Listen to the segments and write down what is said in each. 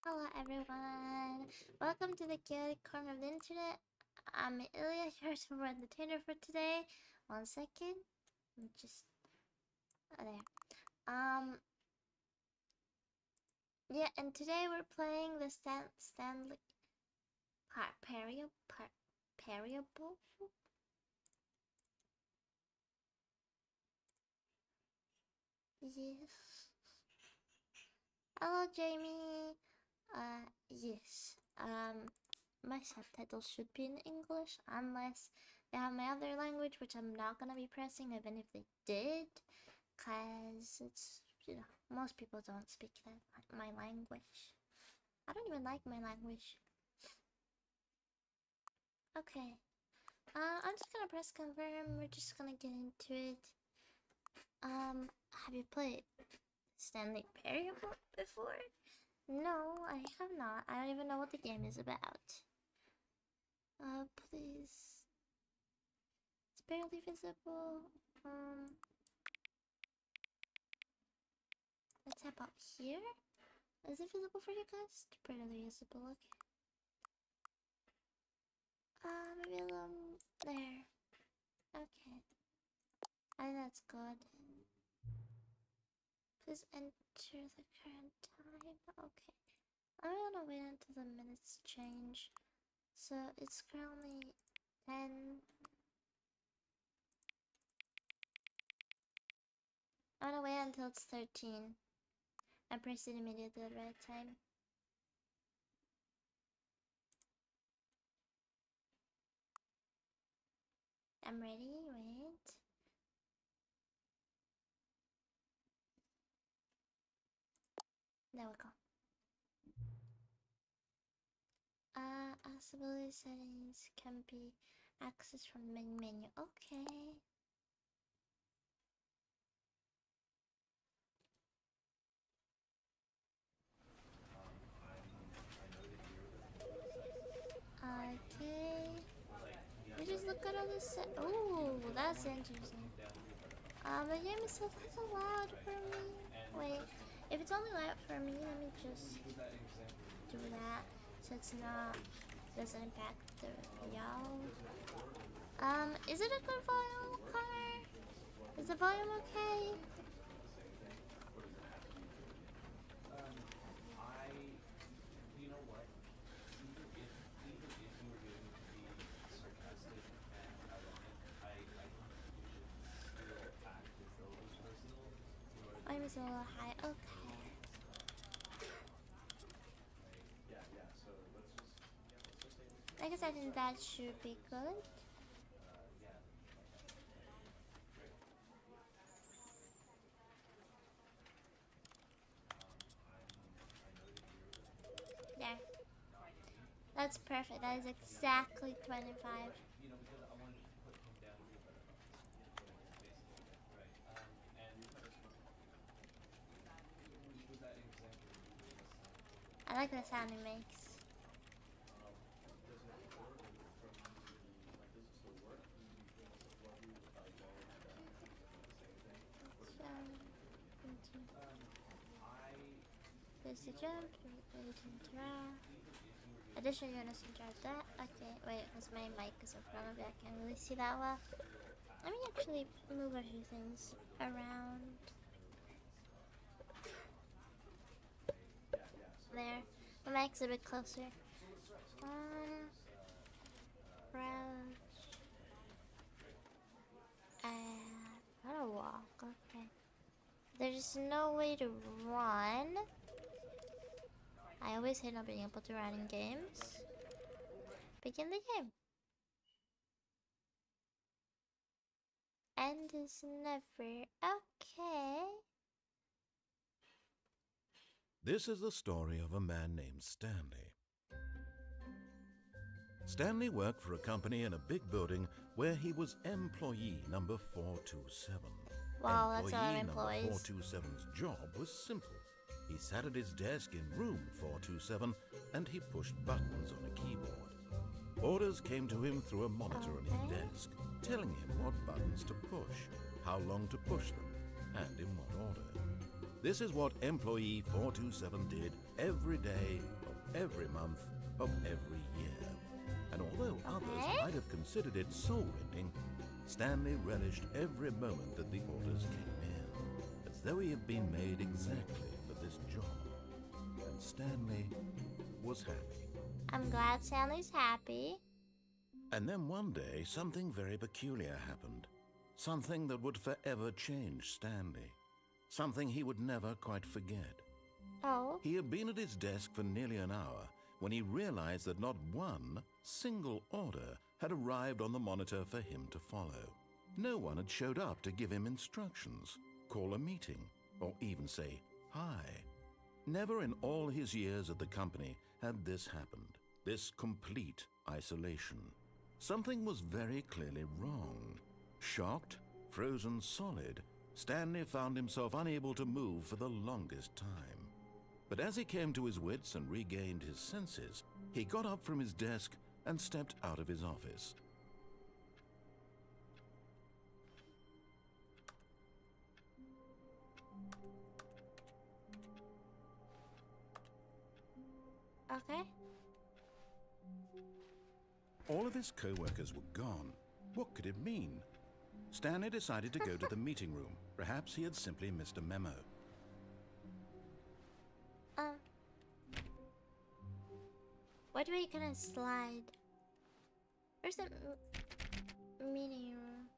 Hello everyone, welcome to the chaotic corner of the internet. I'm Ilya, here to run the entertainer for today. 1 second, just there. Yeah, and today we're playing the Stanley Parable. Yes. Hello, Jamie. Yes. My subtitles should be in English unless they have my other language, which I'm not gonna be pressing even if they did, cause it's, most people don't speak my language. I don't even like my language. Okay. I'm just gonna press confirm. We're just gonna get into it. Have you played Stanley Parable before? No, I have not. I don't even know what the game is about. Please. It's barely visible. Let's tap out here. Is it visible for you guys? It's barely visible, okay. Maybe a little there. Okay. I think that's good. Please enter the current time. Okay. I'm gonna wait until the minutes change. So it's currently 10. I'm gonna wait until it's 13. I press it immediately at the right time. I'm ready, wait. There we go. Accessibility settings can be accessed from the main menu. Okay. Okay. We just look at all this. Oh, that's interesting. The game is so loud for me. Wait, if it's only loud for me, let me just do that so it's not doesn't impact the y'all. Is it a good volume, Connor? Is the volume okay? Volume is a little high. Okay. I guess I think that should be good. There. That's perfect. That is exactly 25. I like the sound it makes. There's the jump, ready to interact. Additional units in charge of that. Okay, wait, because my mic is in front of it. I can't really see that well. Let me actually move a few things around. There. The mic's a bit closer. Crouch. How to walk, okay. There's no way to run. I always hate not being able to run in games. Begin the game. End is never. Okay. This is the story of a man named Stanley. Stanley worked for a company in a big building where he was employee number 427. Wow, that's a lot of Employee number employees. 427's job was simple. He sat at his desk in room 427 and he pushed buttons on a keyboard. Orders came to him through a monitor on his desk, telling him what buttons to push, how long to push them, and in what order. This is what employee 427 did every day of every month of every year. And although others might have considered it soul-rending, Stanley relished every moment that the orders came in, as though he had been made exactly for this job. And Stanley was happy. I'm glad Stanley's happy. And then one day, something very peculiar happened. Something that would forever change Stanley. Something he would never quite forget. Oh. He had been at his desk for nearly an hour when he realized that not one single order had arrived on the monitor for him to follow. No one had showed up to give him instructions, call a meeting, or even say hi. Never in all his years at the company had this happened, this complete isolation. Something was very clearly wrong. Shocked, frozen solid, Stanley found himself unable to move for the longest time. But as he came to his wits and regained his senses, he got up from his desk and stepped out of his office. Okay. All of his co-workers were gone. What could it mean? Stanley decided to go to the meeting room. Perhaps he had simply missed a memo. Where do we gonna slide? Where's the meeting room?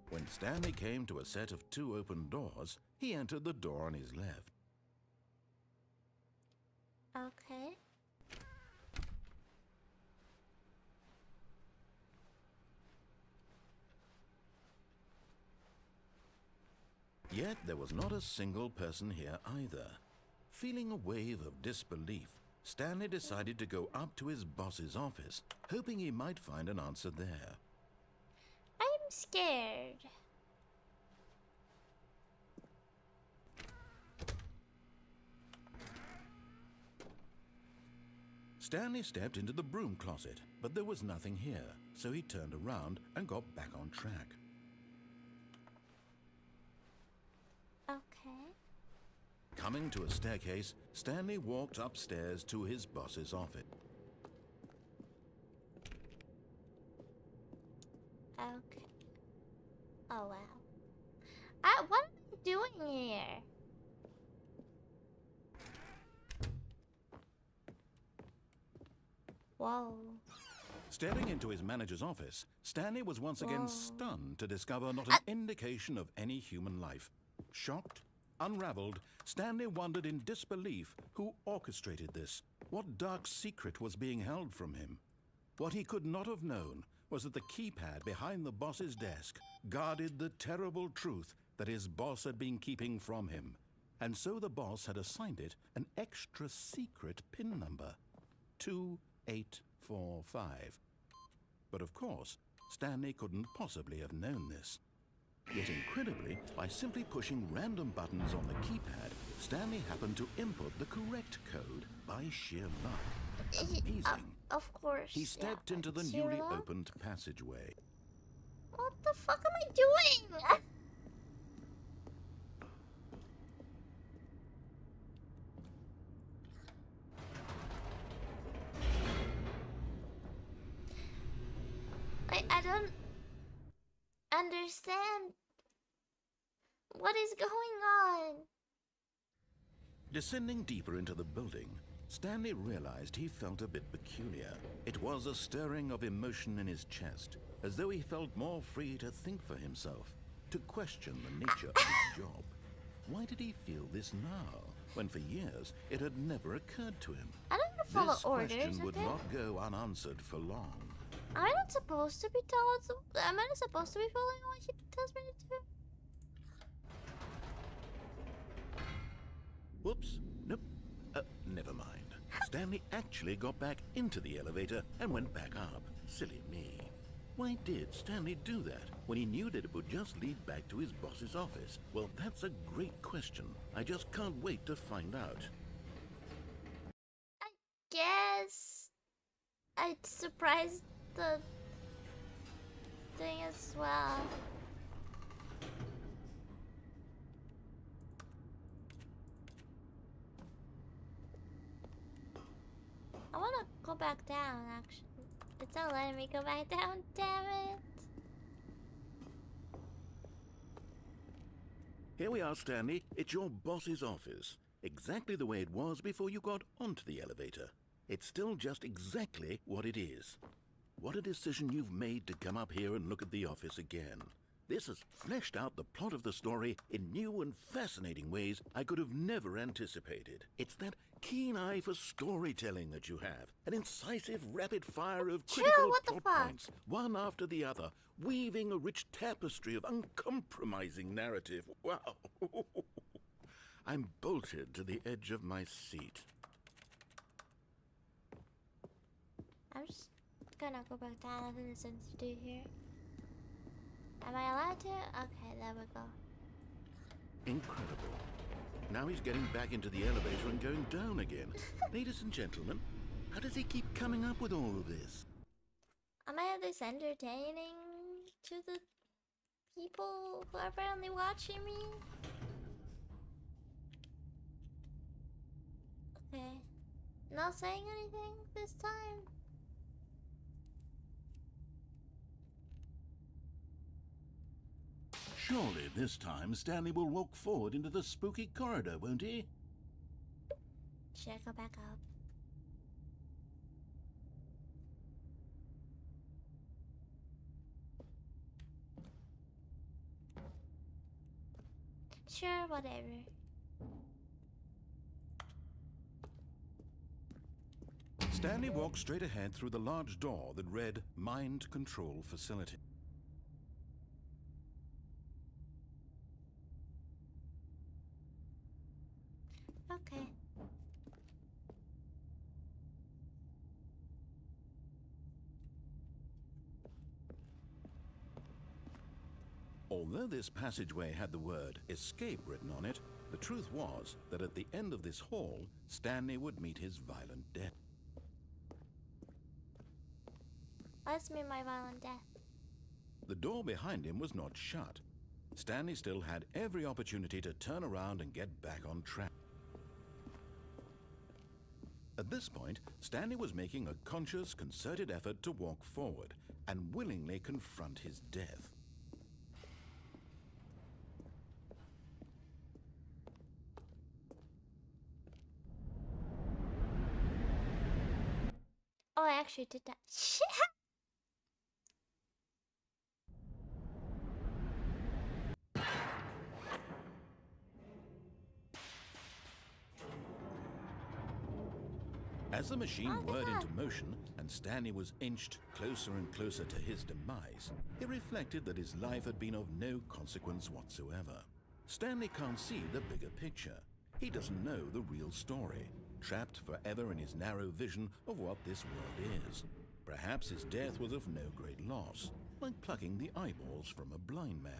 When Stanley came to a set of 2 open doors, he entered the door on his left. Okay. Yet there was not a single person here either. Feeling a wave of disbelief, Stanley decided to go up to his boss's office, hoping he might find an answer there. I'm scared. Stanley stepped into the broom closet, but there was nothing here, so he turned around and got back on track. Okay. Coming to a staircase, Stanley walked upstairs to his boss's office. Okay. Oh wow. What am I doing here? Whoa. Stepping into his manager's office, Stanley was once again Whoa. stunned to discover not an indication of any human life. Shocked, unraveled, Stanley wondered in disbelief who orchestrated this. What dark secret was being held from him? What he could not have known was that the keypad behind the boss's desk guarded the terrible truth that his boss had been keeping from him. And so the boss had assigned it an extra secret PIN number, 2845. But of course, Stanley couldn't possibly have known this. Yet incredibly, by simply pushing random buttons on the keypad, Stanley happened to input the correct code by sheer luck. Amazing. Of course. He stepped into the Zero? newly opened passageway. What the fuck am I doing? I don't understand. What is going on? Descending deeper into the building, Stanley realized he felt a bit peculiar. It was a stirring of emotion in his chest, as though he felt more free to think for himself, to question the nature of his job. Why did he feel this now, when for years it had never occurred to him? I don't want to follow This orders. question would Okay? not go unanswered for long. Am I not supposed to be told? Am I not supposed to be following what he tells me to do? Whoops. Nope. Never mind. Stanley actually got back into the elevator and went back up. Silly me. Why did Stanley do that when he knew that it would just lead back to his boss's office? Well, that's a great question. I just can't wait to find out. I surprised the thing as well. I wanna go back down, actually. It's not letting me go back down, damn it. Here we are, Stanley. It's your boss's office. Exactly the way it was before you got onto the elevator. It's still just exactly what it is. What a decision you've made to come up here and look at the office again. This has fleshed out the plot of the story in new and fascinating ways I could have never anticipated. It's that keen eye for storytelling that you have. An incisive rapid fire of critical plot points, one after the other, weaving a rich tapestry of uncompromising narrative. Wow. I'm bolted to the edge of my seat. I'm just gonna go back down. Nothing there's sense to do here. Am I allowed to? Okay, there we go. Incredible. Now he's getting back into the elevator and going down again. Ladies and gentlemen, how does he keep coming up with all of this? Am I this entertaining to the people who are apparently watching me? Okay. Not saying anything this time? Surely this time Stanley will walk forward into the spooky corridor, won't he? Should I go back up? Sure, whatever. Stanley walked straight ahead through the large door that read Mind Control Facility. Okay. Although this passageway had the word escape written on it, the truth was that at the end of this hall, Stanley would meet his violent death. Let's meet my violent death. The door behind him was not shut. Stanley still had every opportunity to turn around and get back on track. At this point, Stanley was making a conscious, concerted effort to walk forward and willingly confront his death. Oh, I actually did that. Shit! As the machine whirred into motion and Stanley was inched closer and closer to his demise, he reflected that his life had been of no consequence whatsoever. Stanley can't see the bigger picture. He doesn't know the real story, trapped forever in his narrow vision of what this world is. Perhaps his death was of no great loss, like plucking the eyeballs from a blind man.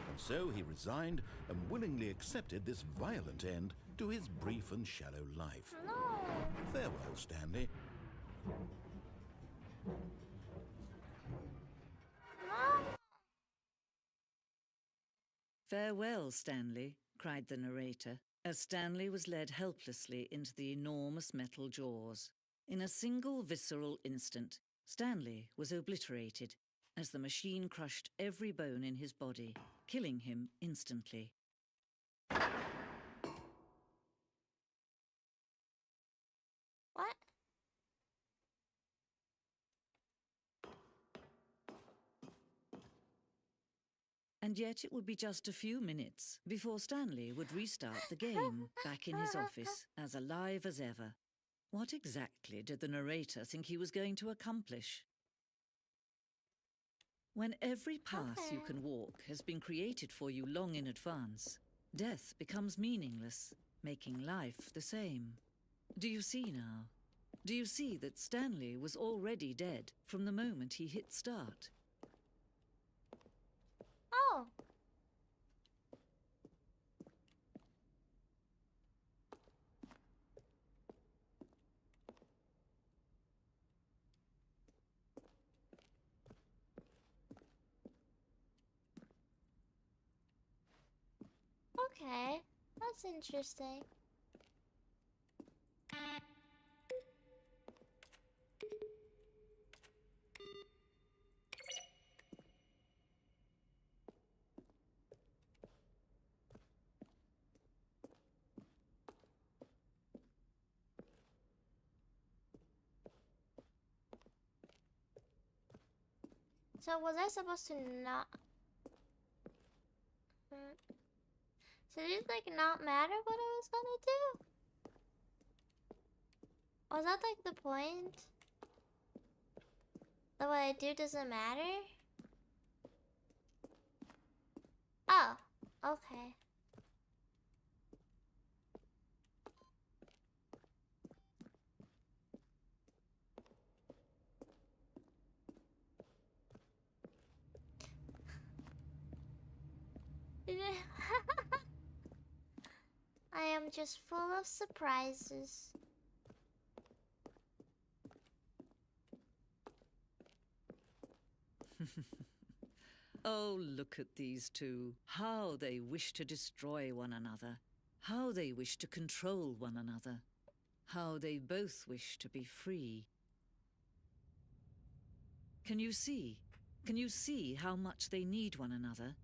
And so he resigned and willingly accepted this violent end to his brief and shallow life. No. Farewell, Stanley. No. "Farewell, Stanley," cried the narrator, as Stanley was led helplessly into the enormous metal jaws. In a single visceral instant, Stanley was obliterated as the machine crushed every bone in his body, killing him instantly. What? And yet it would be just a few minutes before Stanley would restart the game, back in his office, as alive as ever. What exactly did the narrator think he was going to accomplish? When every path you can walk has been created for you long in advance, death becomes meaningless, making life the same. Do you see now? Do you see that Stanley was already dead from the moment he hit start? Oh. Okay, that's interesting. So was I supposed to not? So did it like not matter what I was gonna do? Was that like the point? That what I do doesn't matter? Oh, okay. I am just full of surprises. Oh, look at these two. How they wish to destroy one another. How they wish to control one another. How they both wish to be free. Can you see? Can you see how much they need one another?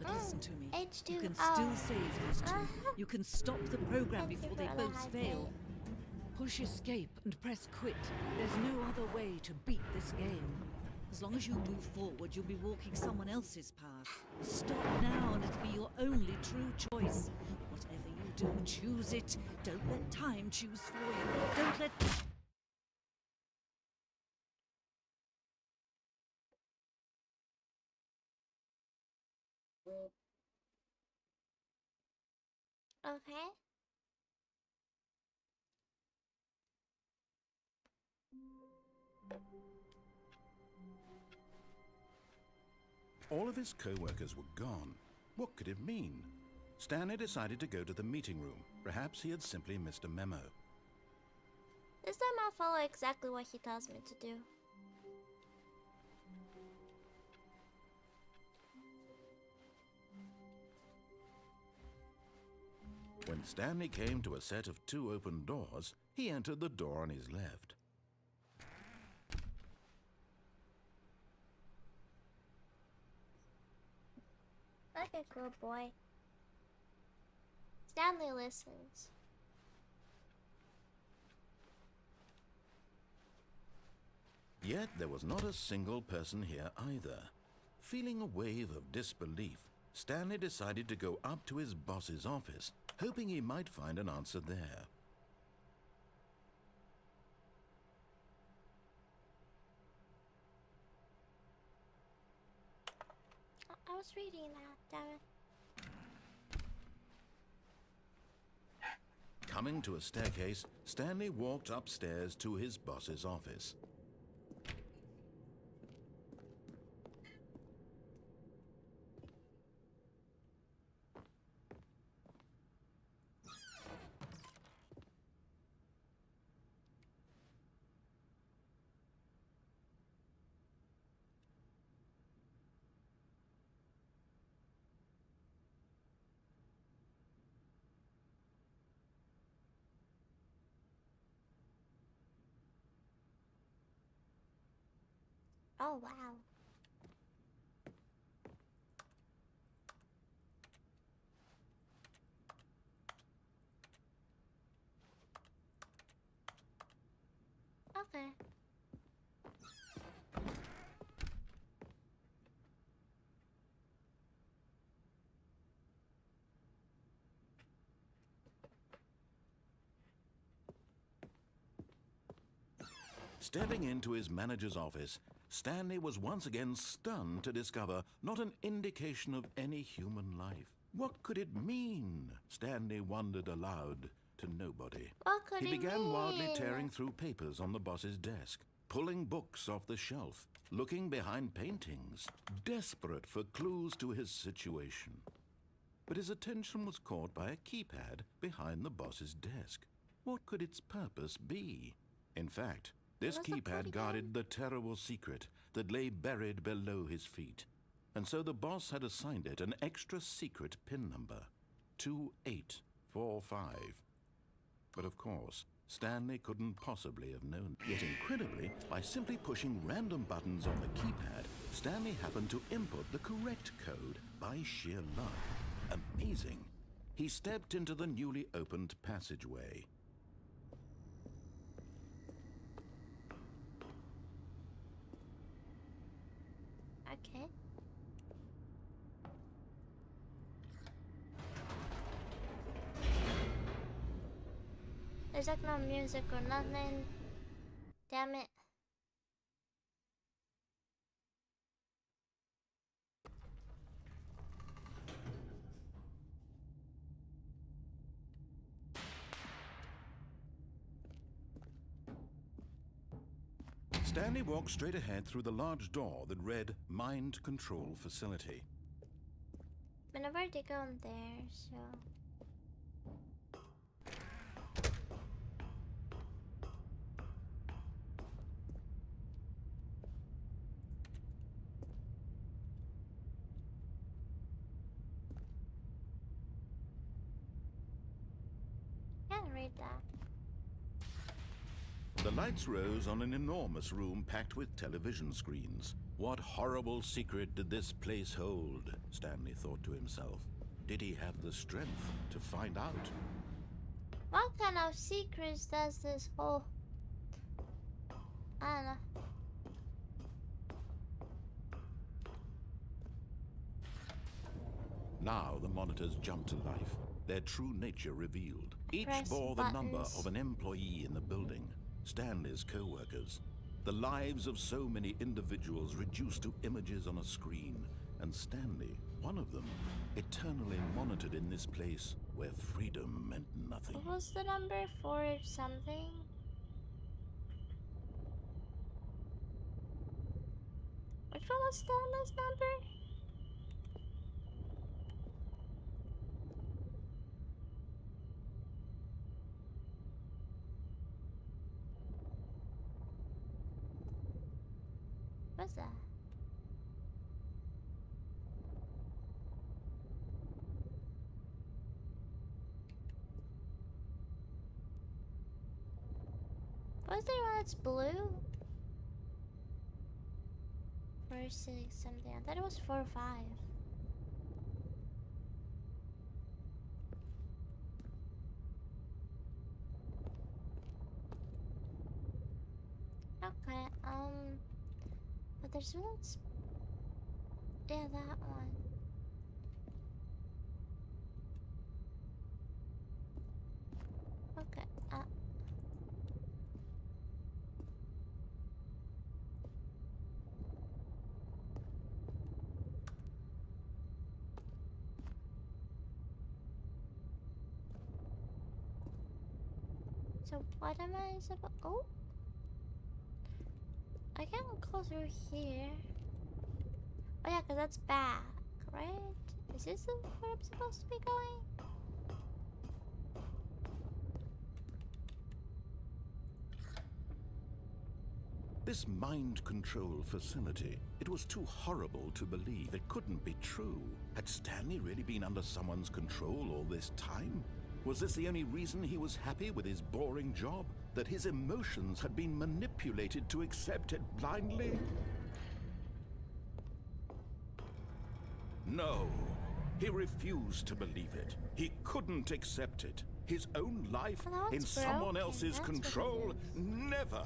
But listen to me. H2O. You can still save these two. You can stop the program Thank you before they for the both high fail. five. Push escape and press quit. There's no other way to beat this game. As long as you move forward, you'll be walking someone else's path. Stop now and it'll be your only true choice. Whatever you do, choose it. Don't let time choose for you. Don't let... Okay. All of his co-workers were gone. What could it mean? Stanley decided to go to the meeting room. Perhaps he had simply missed a memo. This time I'll follow exactly what he tells me to do. When Stanley came to a set of 2 open doors, he entered the door on his left. Like a good boy. Stanley listens. Yet there was not a single person here either. Feeling a wave of disbelief, Stanley decided to go up to his boss's office, hoping he might find an answer there. I was reading that, damn it. Coming to a staircase, Stanley walked upstairs to his boss's office. Oh, wow. Okay. Stepping into his manager's office, Stanley was once again stunned to discover not an indication of any human life. What could it mean? Stanley wondered aloud to nobody. What could He it began mean? wildly tearing through papers on the boss's desk, pulling books off the shelf, looking behind paintings, desperate for clues to his situation. But his attention was caught by a keypad behind the boss's desk. What could its purpose be? In fact, This What's the code keypad again? guarded the terrible secret that lay buried below his feet. And so the boss had assigned it an extra secret PIN number, 2845. But of course, Stanley couldn't possibly have known. Yet incredibly, by simply pushing random buttons on the keypad, Stanley happened to input the correct code by sheer luck. Amazing. He stepped into the newly opened passageway. Okay. There's like no music or nothing. Damn it. Stanley walked straight ahead through the large door that read Mind Control Facility. I never did go in there, so. Can't read that. The lights rose on an enormous room packed with television screens. What horrible secret did this place hold? Stanley thought to himself. Did he have the strength to find out? What kind of secrets does this hold? I don't know. Now the monitors jumped to life, their true nature revealed. Each Press bore the number buttons. of an employee in the building, Stanley's co-workers. The lives of so many individuals reduced to images on a screen, and Stanley, one of them, eternally monitored in this place where freedom meant nothing. What was the number? 4 something? Which one was Stanley's number? What's that? Was there one that's blue? 4 6 something. I thought it was 4 5. Okay, but there's one that's... Yeah, that one. Okay, so what am I supposed... Oh! I can't go through here. Oh yeah, because that's back, right? Is this where I'm supposed to be going? This mind control facility, it was too horrible to believe. It couldn't be true. Had Stanley really been under someone's control all this time? Was this the only reason he was happy with his boring job? That his emotions had been manipulated to accept it blindly? No, he refused to believe it. He couldn't accept it. His own life Well, that in one's someone broken. else's That's what it control? is. Never.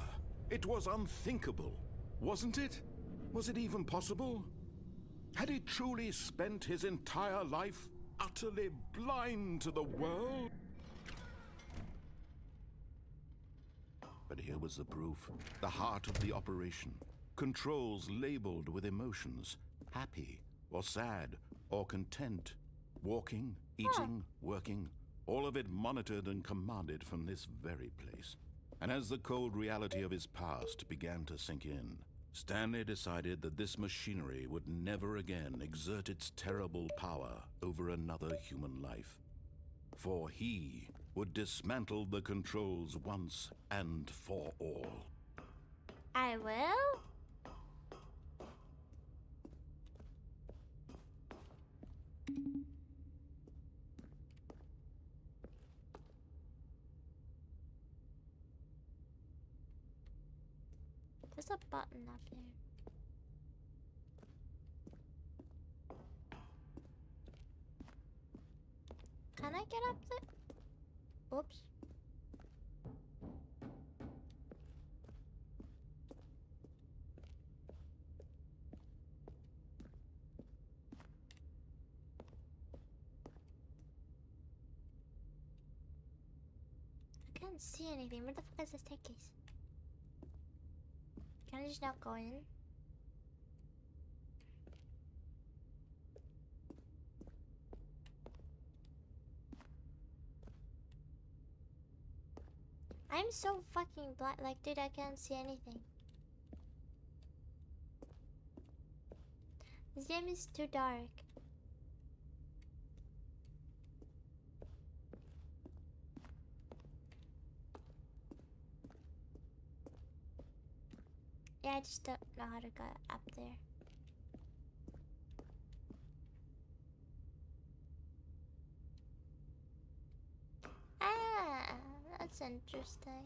It was unthinkable, wasn't it? Was it even possible? Had he truly spent his entire life utterly blind to the world? But here was the proof. The heart of the operation. Controls labeled with emotions. Happy, or sad, or content. Walking, eating, working. All of it monitored and commanded from this very place. And as the cold reality of his past began to sink in, Stanley decided that this machinery would never again exert its terrible power over another human life. For he would dismantle the controls once and for all. I will. There's a button up there. Can I get up there? Oops. I can't see anything. Where the fuck is the staircase? Can I just not go in? I'm so fucking blind. Like, dude, I can't see anything. This game is too dark. Yeah, I just don't know how to go up there. Ah, that's interesting.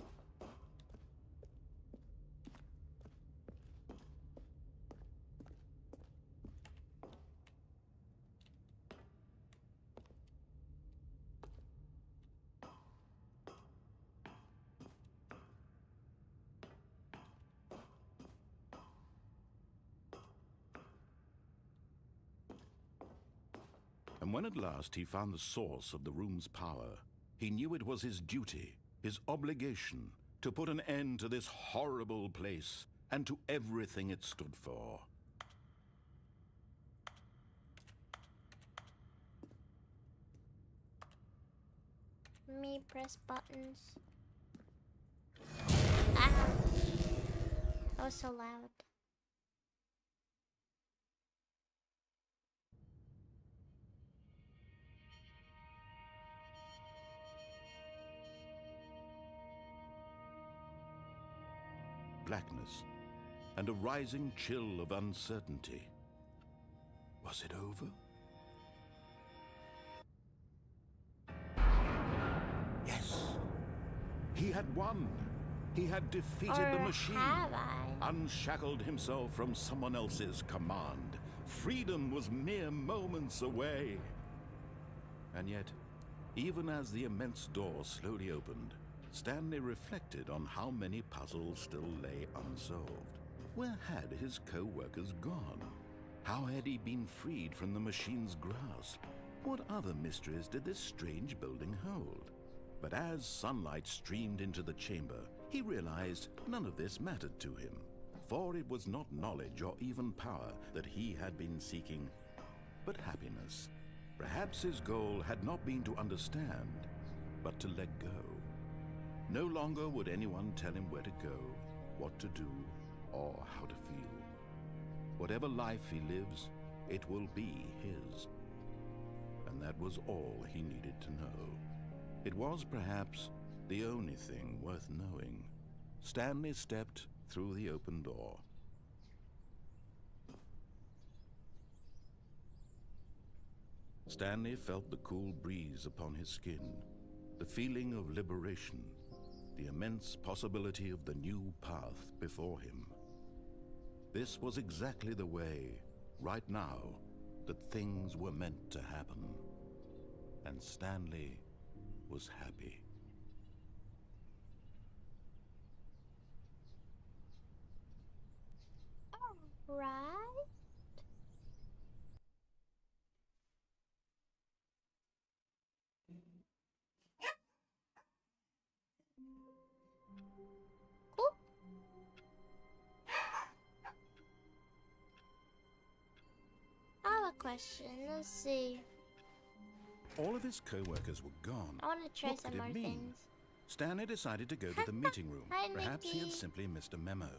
And when at last he found the source of the room's power, he knew it was his duty, his obligation, to put an end to this horrible place and to everything it stood for. Me press buttons. Ah! That was so loud. Blackness and a rising chill of uncertainty. Was it over? Yes. He had won. He had defeated the machine. Have I? Unshackled himself from someone else's command. Freedom was mere moments away. And yet, even as the immense door slowly opened, Stanley reflected on how many puzzles still lay unsolved. Where had his co-workers gone? How had he been freed from the machine's grasp? What other mysteries did this strange building hold? But as sunlight streamed into the chamber, he realized none of this mattered to him. For it was not knowledge or even power that he had been seeking, but happiness. Perhaps his goal had not been to understand, but to let go. No longer would anyone tell him where to go, what to do, or how to feel. Whatever life he lives, it will be his. And that was all he needed to know. It was perhaps the only thing worth knowing. Stanley stepped through the open door. Stanley felt the cool breeze upon his skin, the feeling of liberation, the immense possibility of the new path before him. This was exactly the way, right now, that things were meant to happen. And Stanley was happy. Right? Cool. I have a question. Let's see. All of his co-workers were gone. I want to try What some could it more mean? things. Stanley decided to go to the meeting room. Hi, Perhaps he had Nikki. simply missed a memo.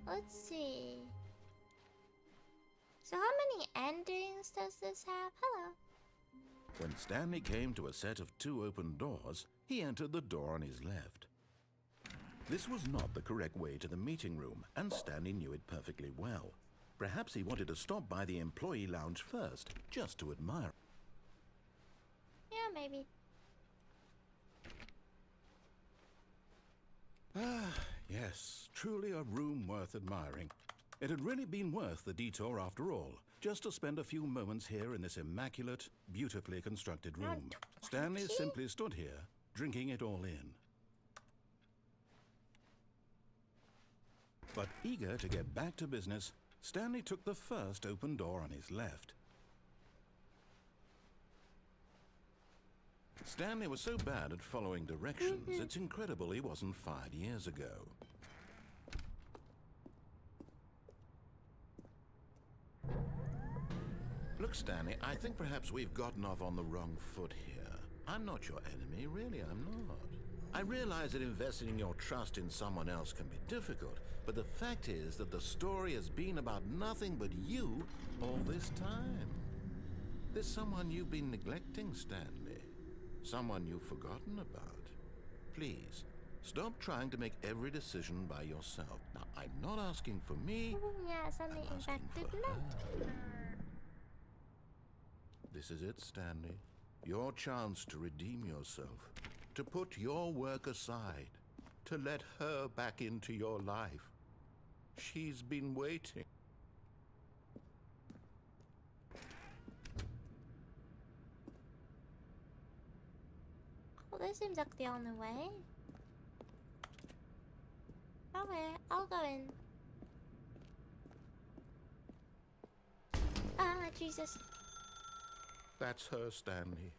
Let's see. So how many endings does this have? Hello. When Stanley came to a set of 2 open doors, he entered the door on his left. This was not the correct way to the meeting room, and Stanley knew it perfectly well. Perhaps he wanted to stop by the employee lounge first, just to admire. Yeah, maybe. Ah, yes, truly a room worth admiring. It had really been worth the detour after all, just to spend a few moments here in this immaculate, beautifully constructed room. Stanley simply stood here, drinking it all in. But eager to get back to business, Stanley took the first open door on his left. Stanley was so bad at following directions, it's incredible he wasn't fired years ago. Look, Stanley, I think perhaps we've gotten off on the wrong foot here. I'm not your enemy, really, I'm not. I realize that investing your trust in someone else can be difficult, but the fact is that the story has been about nothing but you all this time. There's someone you've been neglecting, Stanley. Someone you've forgotten about. Please, stop trying to make every decision by yourself. Now, I'm not asking for me. Yeah, suddenly I'm asking infected for left. her. This is it, Stanley. Your chance to redeem yourself. To put your work aside. To let her back into your life. She's been waiting. Well, this seems like the only way. Okay, I'll go in. Ah, Jesus. That's her, Stanley.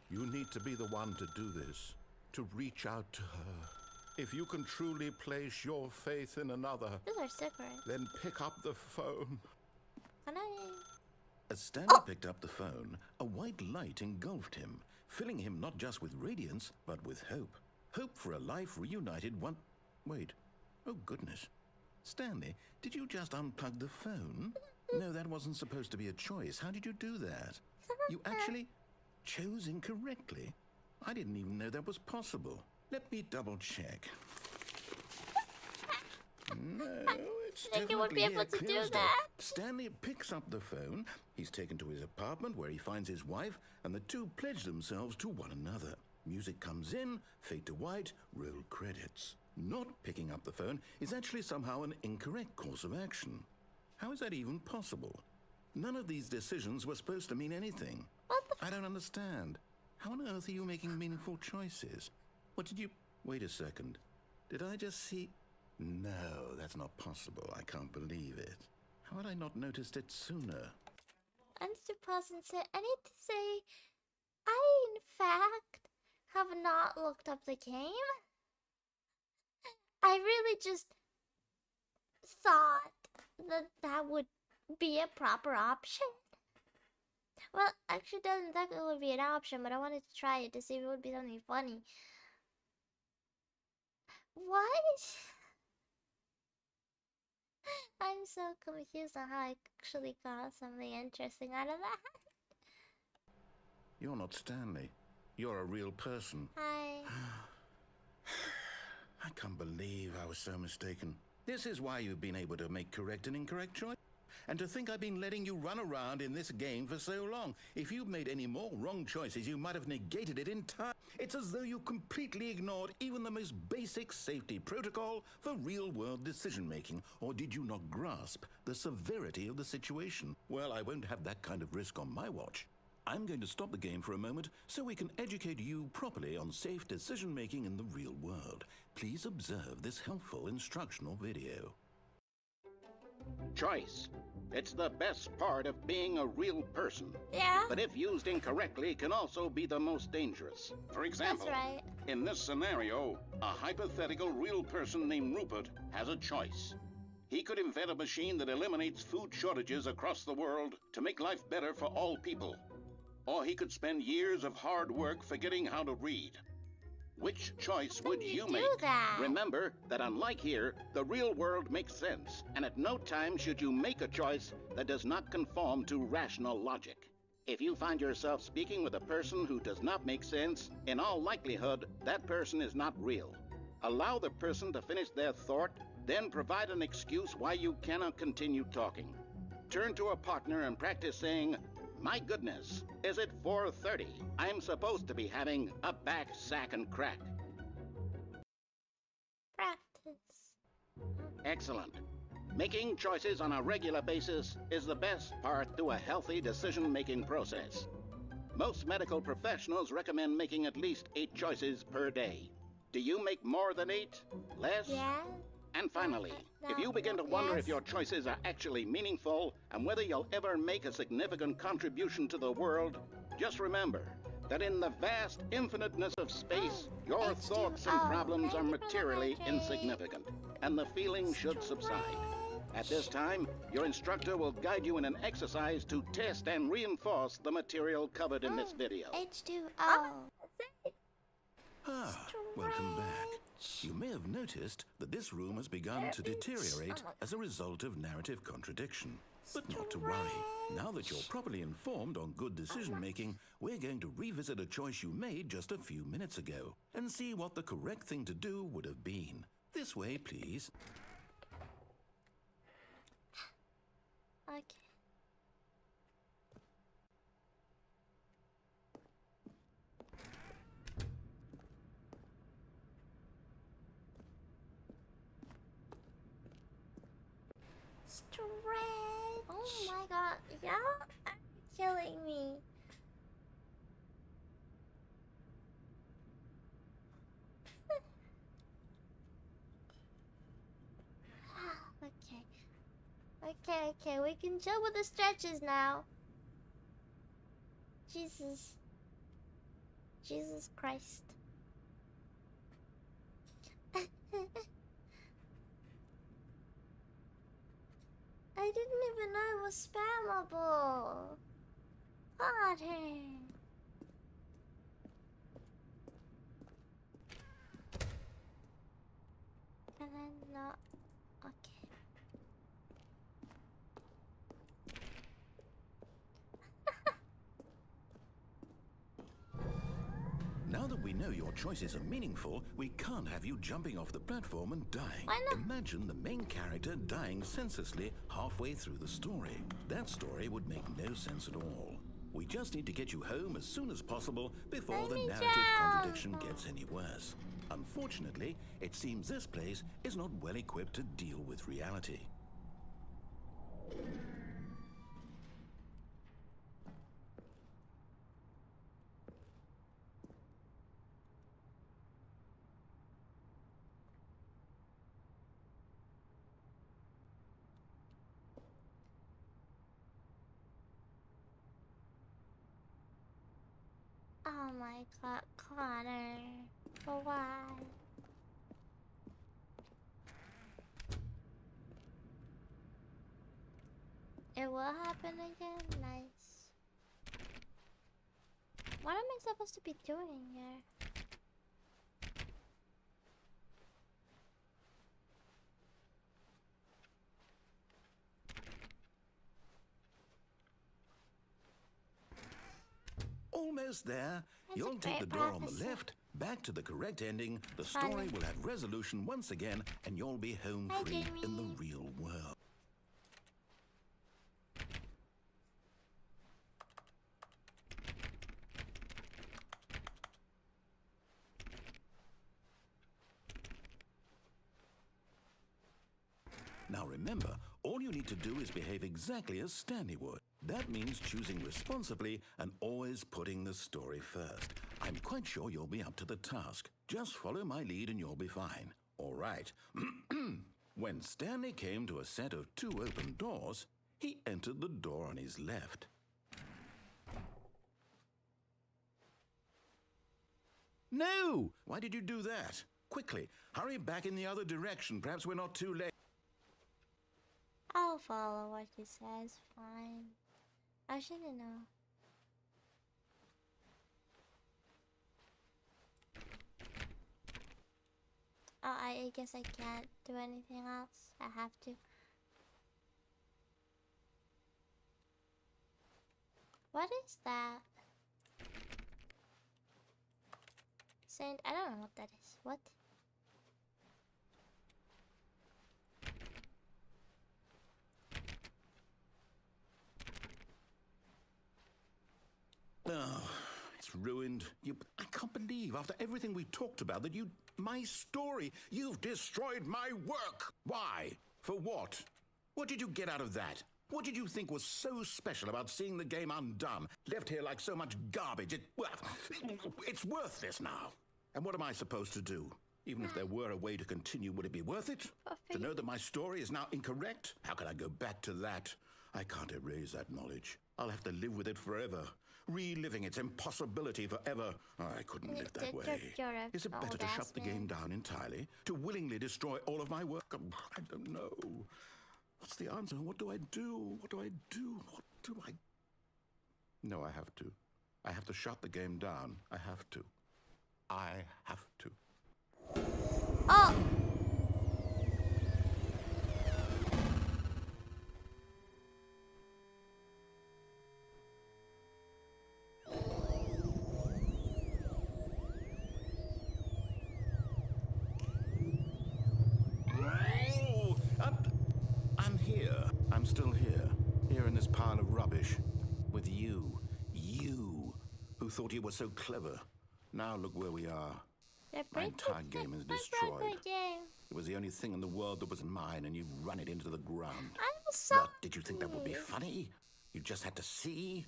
You need to be the one to do this. To reach out to her. If you can truly place your faith in another, Those are cigarettes. then pick up the phone. Can I? As Stanley picked up the phone, a white light engulfed him, filling him not just with radiance, but with hope. Hope for a life reunited one... Wait. Oh, goodness. Stanley, did you just unplug the phone? No, that wasn't supposed to be a choice. How did you do that? You actually chose incorrectly. I didn't even know that was possible. Let me double check. No, it's think you would be definitely able to do clear as day. that? Stanley picks up the phone. He's taken to his apartment where he finds his wife, and the two pledge themselves to one another. Music comes in, fade to white, roll credits. Not picking up the phone is actually somehow an incorrect course of action. How is that even possible? None of these decisions were supposed to mean anything. What the I don't understand. How on earth are you making meaningful choices? What did you... Wait a second. Did I just see... No, that's not possible. I can't believe it. How had I not noticed it sooner? I need to pause and say, I need to say, I in fact have not looked up the game. I really just thought that that would be a proper option. Well, actually, it doesn't technically be an option, but I wanted to try it to see if it would be something funny. What? I'm so confused on how I actually got something interesting out of that. You're not Stanley. You're a real person. Hi. I can't believe I was so mistaken. This is why you've been able to make correct and incorrect choices. And to think I've been letting you run around in this game for so long. If you'd made any more wrong choices, you might have negated it entirely. It's as though you completely ignored even the most basic safety protocol for real-world decision-making. Or did you not grasp the severity of the situation? Well, I won't have that kind of risk on my watch. I'm going to stop the game for a moment so we can educate you properly on safe decision-making in the real world. Please observe this helpful instructional video. Choice. It's the best part of being a real person. Yeah, But if used incorrectly, it can also be the most dangerous. For example, that's right. in this scenario, a hypothetical real person named Rupert has a choice. He could invent a machine that eliminates food shortages across the world to make life better for all people. Or he could spend years of hard work forgetting how to read. Which choice would When you do make? that? Remember that unlike here, the real world makes sense, and at no time should you make a choice that does not conform to rational logic. If you find yourself speaking with a person who does not make sense, in all likelihood, that person is not real. Allow the person to finish their thought, then provide an excuse why you cannot continue talking. Turn to a partner and practice saying, "My goodness, is it 4:30? I'm supposed to be having a back, sack, and crack." Practice. Excellent. Making choices on a regular basis is the best part to a healthy decision-making process. Most medical professionals recommend making at least 8 choices per day. Do you make more than 8? Less? Yeah. And finally, if you begin to wonder if your choices are actually meaningful and whether you'll ever make a significant contribution to the world, just remember that in the vast infiniteness of space, your H2O. thoughts and problems Thank are you for the materially hydrate. insignificant, and the feeling should subside. At this time, your instructor will guide you in an exercise to test and reinforce the material covered in this video. H2O. Ah, welcome back. You may have noticed that this room has begun to deteriorate as a result of narrative contradiction. But not to worry. Now that you're properly informed on good decision-making, we're going to revisit a choice you made just a few minutes ago and see what the correct thing to do would have been. This way, please. Okay. Stretch. Oh my god, y'all are killing me. Okay, we can chill with the stretches now. Jesus Christ. I didn't even know it was spammable. Father. Can I not? Okay. Now that we know your choices are meaningful, we can't have you jumping off the platform and dying. Why not? Imagine the main character dying senselessly halfway through the story. That story would make no sense at all. We just need to get you home as soon as possible before Let the me narrative jump. contradiction gets any worse. Unfortunately, it seems this place is not well equipped to deal with reality. Oh my god, Connor. Why? It will happen again? Nice. What am I supposed to be doing here? Almost there. That's You'll a take the great door on the prophecy. left, back to the correct ending, the story Funny. will have resolution once again, and you'll be home Hi, free in the Jamie. real world. Now remember, all you need to do is behave exactly as Stanley would. That means choosing responsibly and always putting the story first. I'm quite sure you'll be up to the task. Just follow my lead and you'll be fine. All right. When Stanley came to a set of 2 open doors, he entered the door on his left. No! Why did you do that? Quickly, hurry back in the other direction. Perhaps we're not too late. I'll follow what he says. Fine. I shouldn't know. Oh, I guess I can't do anything else. I have to. What is that? Saint, I don't know what that is. What? Oh, it's ruined. I can't believe, after everything we talked about, that my story, you've destroyed my work. Why? For what? What did you get out of that? What did you think was so special about seeing the game undone, left here like so much garbage? It's worthless now. And what am I supposed to do? Even if there were a way to continue, would it be worth it? To know that my story is now incorrect? How can I go back to that? I can't erase that knowledge. I'll have to live with it forever, reliving its impossibility forever. I couldn't live that way. Is it better to shut the game down entirely? To willingly destroy all of my work? I don't know. What's the answer? What do I do? What do I do? What do I... No, I have to. I have to shut the game down. I have to. I have to. Oh! I'm here. I'm still here. Here in this pile of rubbish. With you. You, who thought you were so clever. Now look where we are. My entire game is destroyed. It was the only thing in the world that was mine, and you've run it into the ground. I'm sorry. What, did you think that would be funny? You just had to see?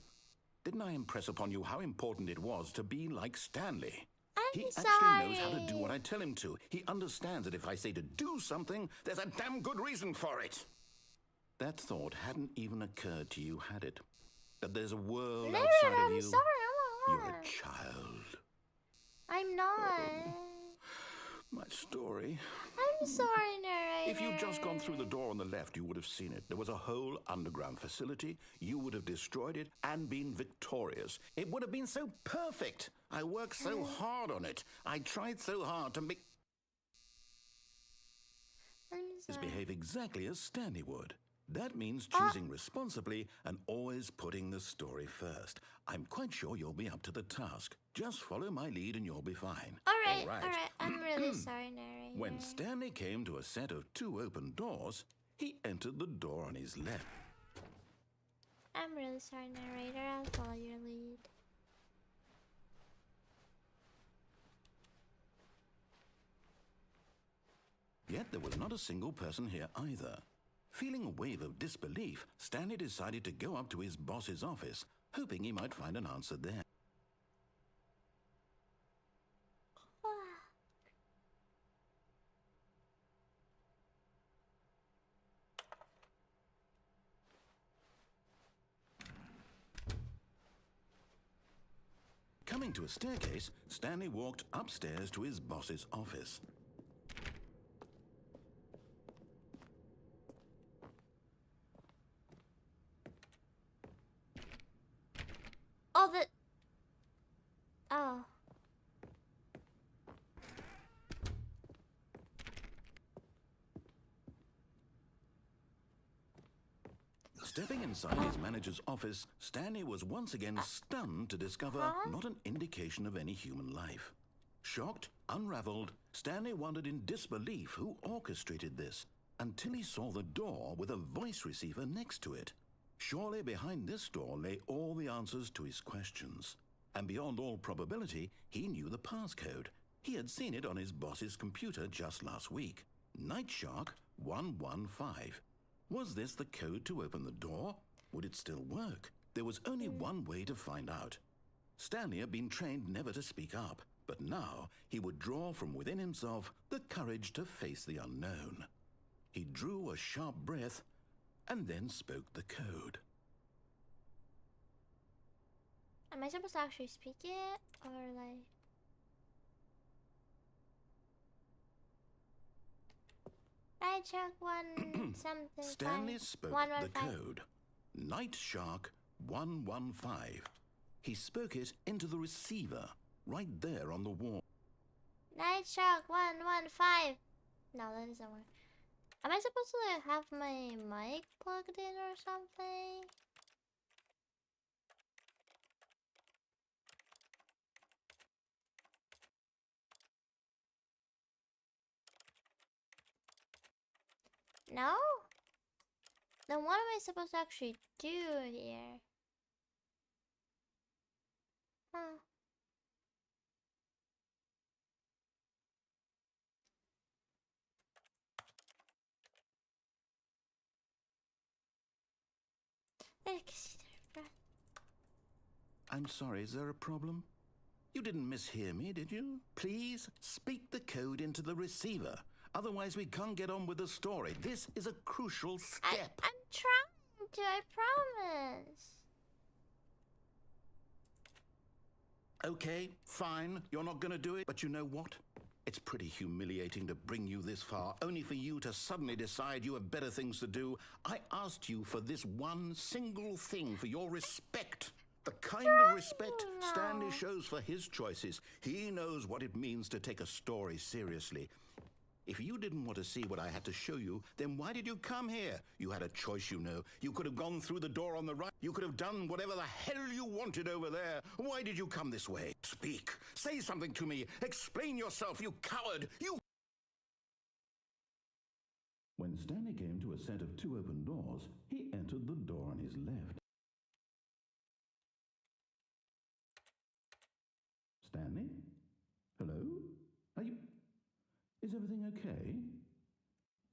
Didn't I impress upon you how important it was to be like Stanley? He actually knows how to do what I tell him to. He understands that if I say to do something, there's a damn good reason for it. That thought hadn't even occurred to you, had it? That there's a world outside of you? Sorry, You're a child. I'm not. My story. I'm sorry, narrator. If you'd just gone through the door on the left, you would have seen it. There was a whole underground facility. You would have destroyed it and been victorious. It would have been so perfect. I worked so hard on it. I tried so hard to make... behave exactly as Stanley would. That means choosing responsibly and always putting the story first. I'm quite sure you'll be up to the task. Just follow my lead and you'll be fine. All right. I'm really sorry, narrator. When Stanley came to a set of 2 open doors, he entered the door on his left. I'm really sorry, narrator. I'll follow your lead. Yet there was not a single person here either. Feeling a wave of disbelief, Stanley decided to go up to his boss's office, hoping he might find an answer there. Coming to a staircase, Stanley walked upstairs to his boss's office. Oh. Stepping inside his manager's office, Stanley was once again stunned to discover not an indication of any human life. Shocked, unraveled, Stanley wondered in disbelief who orchestrated this, until he saw the door with a voice receiver next to it. Surely behind this door lay all the answers to his questions. And beyond all probability, he knew the passcode. He had seen it on his boss's computer just last week. Night Shark 115. Was this the code to open the door? Would it still work? There was only one way to find out. Stanley had been trained never to speak up, but now he would draw from within himself the courage to face the unknown. He drew a sharp breath and then spoke the code. Am I supposed to actually speak it? Or like... Night Shark 1 something. Stanley spoke the code. Night Shark 115. He spoke it into the receiver, right there on the wall. Night Shark 115. No, that doesn't work. Am I supposed to like have my mic plugged in or something? No? Then what am I supposed to actually do here? Huh. I'm sorry, is there a problem? You didn't mishear me, did you? Please speak the code into the receiver. Otherwise, we can't get on with the story. This is a crucial step. I'm trying to, I promise. Okay, fine. You're not going to do it. But you know what? It's pretty humiliating to bring you this far, only for you to suddenly decide you have better things to do. I asked you for this one single thing, for your respect. The kind of respect Stanley shows for his choices. He knows what it means to take a story seriously. If you didn't want to see what I had to show you, then why did you come here? You had a choice, you know. You could have gone through the door on the right. You could have done whatever the hell you wanted over there. Why did you come this way? Speak. Say something to me. Explain yourself, you coward. You... When Stanley came to a set of 2 open doors, he entered the door on his left. Stanley? Hello? Are you... Is everything okay?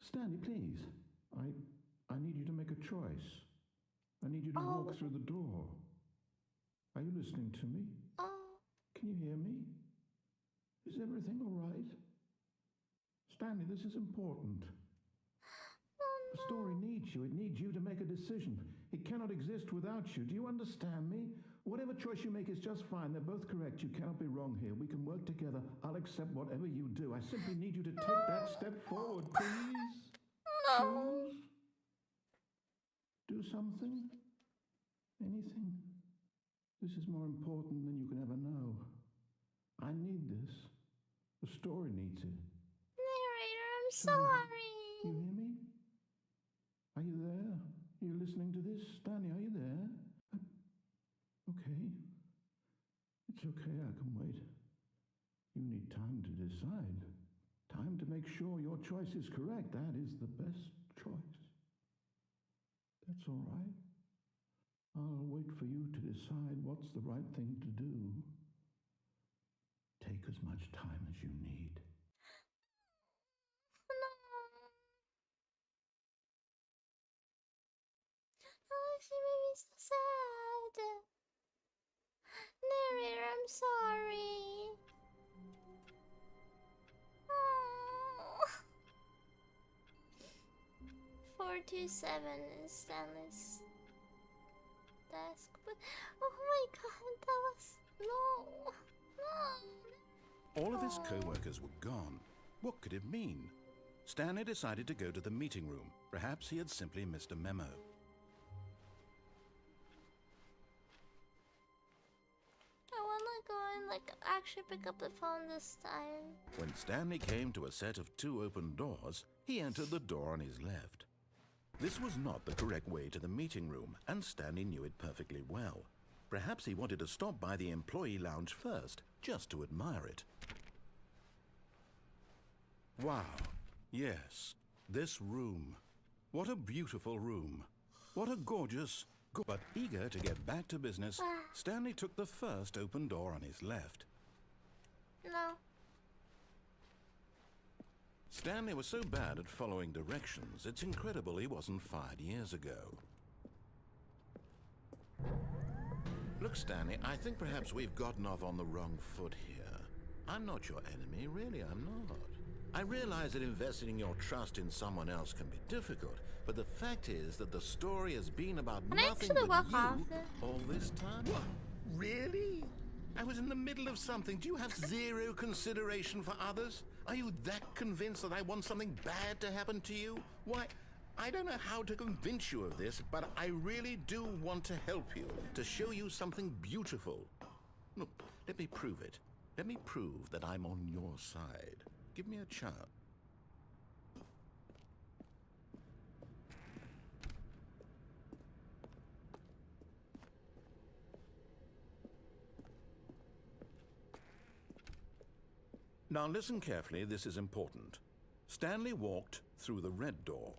Stanley, please. I need you to make a choice. I need you to walk through the door. Are you listening to me? Can you hear me? Is everything all right? Stanley, this is important. The story needs you. It needs you to make a decision. It cannot exist without you. Do you understand me? Whatever choice you make is just fine. They're both correct. You cannot be wrong here. We can work together. I'll accept whatever you do. I simply need you to take that step forward, please. No. Choose. Do something. Anything. This is more important than you can ever know. I need this. The story needs it. Narrator, I'm sorry. You hear me? Are you there? Are you listening to this? Stanley, are you there? Okay. It's okay, I can wait. You need time to decide. Time to make sure your choice is correct. That is the best choice. That's all right. I'll wait for you to decide what's the right thing to do. Take as much time as you need. No. Oh, she made me so sad. Narrator, I'm sorry. Oh. 427 is Stanley's desk, but oh my god, that was no. All of his co-workers were gone. What could it mean? Stanley decided to go to the meeting room. Perhaps he had simply missed a memo. I wanna go and actually pick up the phone this time. When Stanley came to a set of 2 open doors, he entered the door on his left. This was not the correct way to the meeting room, and Stanley knew it perfectly well. Perhaps he wanted to stop by the employee lounge first, just to admire it. Wow. Yes, this room. What a beautiful room. What a gorgeous... But eager to get back to business, Stanley took the first open door on his left. No. Stanley was so bad at following directions, it's incredible he wasn't fired years ago. Look, Stanley, I think perhaps we've gotten off on the wrong foot here. I'm not your enemy, really, I'm not. I realize that investing your trust in someone else can be difficult, but the fact is that the story has been about nothing but you all this time. What? Really? I was in the middle of something. Do you have zero consideration for others? Are you that convinced that I want something bad to happen to you? Why, I don't know how to convince you of this, but I really do want to help you, to show you something beautiful. Look, let me prove it. Let me prove that I'm on your side. Give me a chance. Now listen carefully, this is important. Stanley walked through the red door.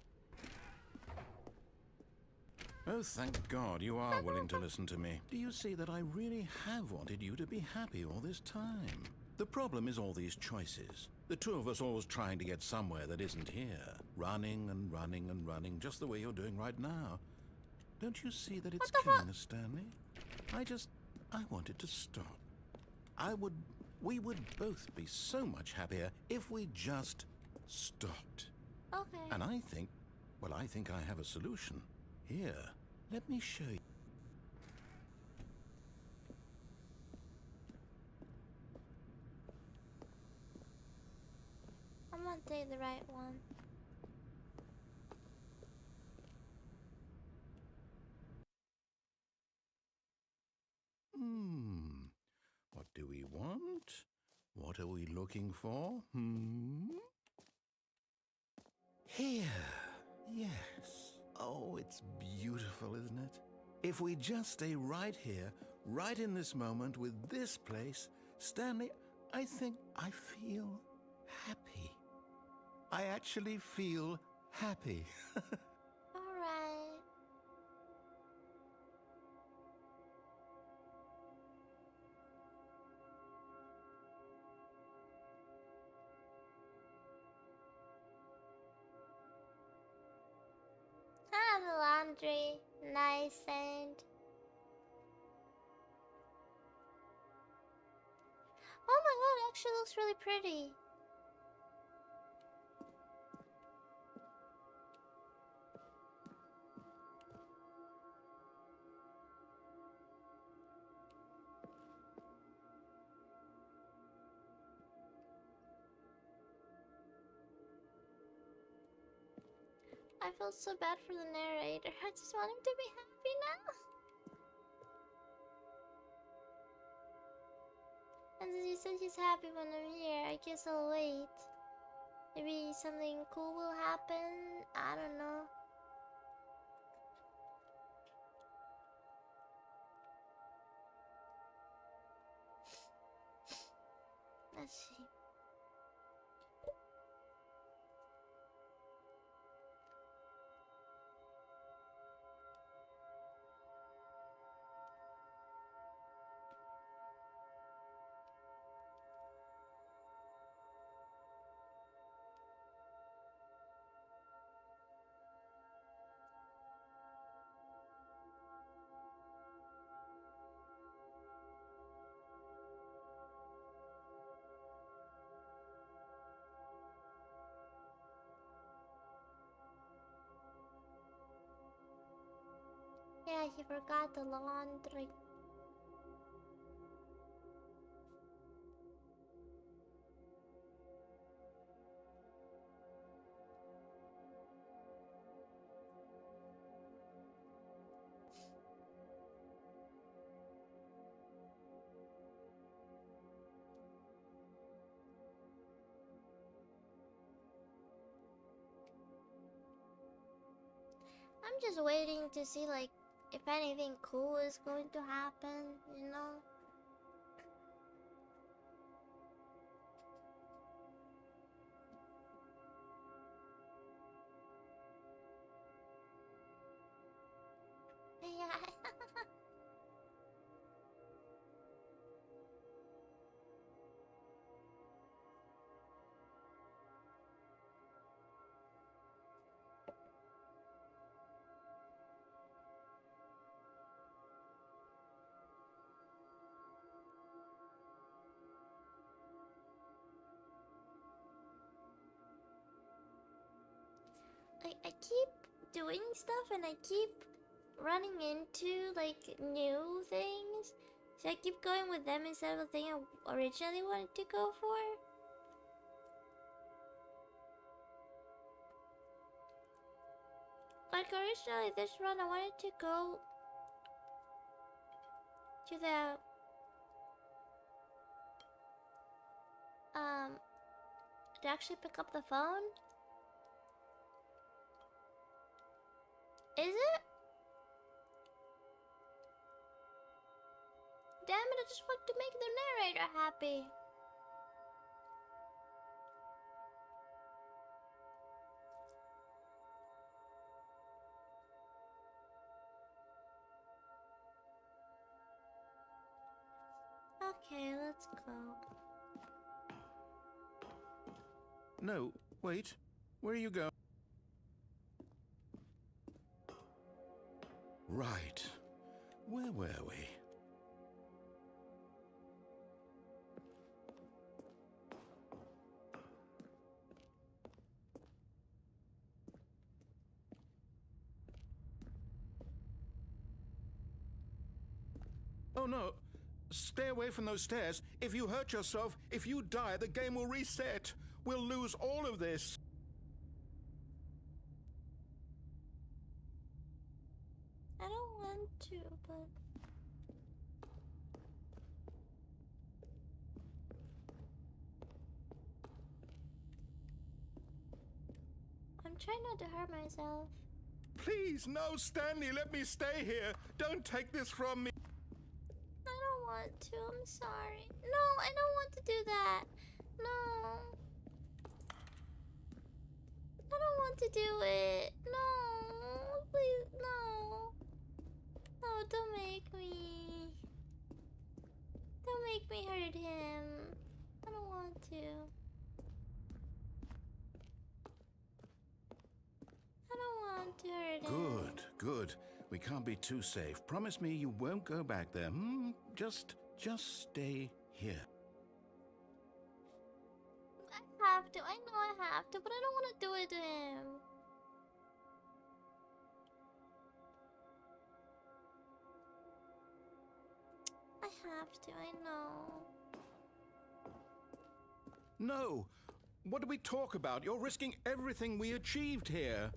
Oh, thank God you are willing to listen to me. Do you see that I really have wanted you to be happy all this time? The problem is all these choices. The two of us always trying to get somewhere that isn't here. Running and running and running, just the way you're doing right now. Don't you see that it's killing us, Stanley? I wanted to stop. We would both be so much happier if we just stopped. Okay. And I think I have a solution. Here, let me show you. I'm gonna take the right one. What do we want? What are we looking for? Here. Yes. Oh, it's beautiful, isn't it? If we just stay right here, right in this moment with this place, Stanley, I think I feel happy. I actually feel happy. Alright. Ah, the laundry. Nice and... Oh my god, it actually looks really pretty. I feel so bad for the narrator. I just want him to be happy now. And since you said he's happy when I'm here, I guess I'll wait. Maybe something cool will happen. I don't know. Let's see. Yeah, he forgot the laundry. I'm just waiting to see, like, if anything cool is going to happen, you know? Yeah. I keep doing stuff and I keep running into like new things. So I keep going with them instead of the thing I originally wanted to go for. Like originally this run I wanted to go to the to actually pick up the phone. Is it? Damn it, I just want to make the narrator happy. Okay, let's go. No, wait. Where are you going? Right. Where were we? Oh no. Stay away from those stairs. If you hurt yourself, if you die, the game will reset. We'll lose all of this. I don't want to, but... I'm trying not to hurt myself. Please, no, Stanley, let me stay here. Don't take this from me. I don't want to, I'm sorry. No, I don't want to do that. No. I don't want to do it. No. Please, no. No, don't make me. Don't make me hurt him. I don't want to. I don't want to hurt him. Good, good. We can't be too safe. Promise me you won't go back there. Just stay here. I have to. I know I have to, but I don't want to do it to him. I have to. I know. No. What do we talk about? You're risking everything we achieved here.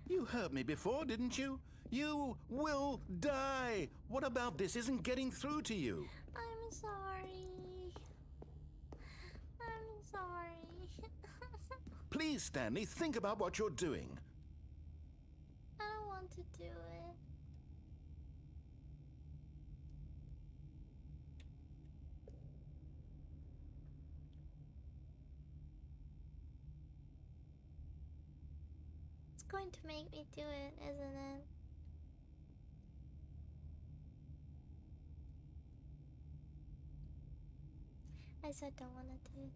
You heard me before, didn't you? You will die. What about this isn't getting through to you? I'm sorry. I'm sorry. Please, Stanley, think about what you're doing. I don't want to do it. It's going to make me do it, isn't it? I said don't want to do it.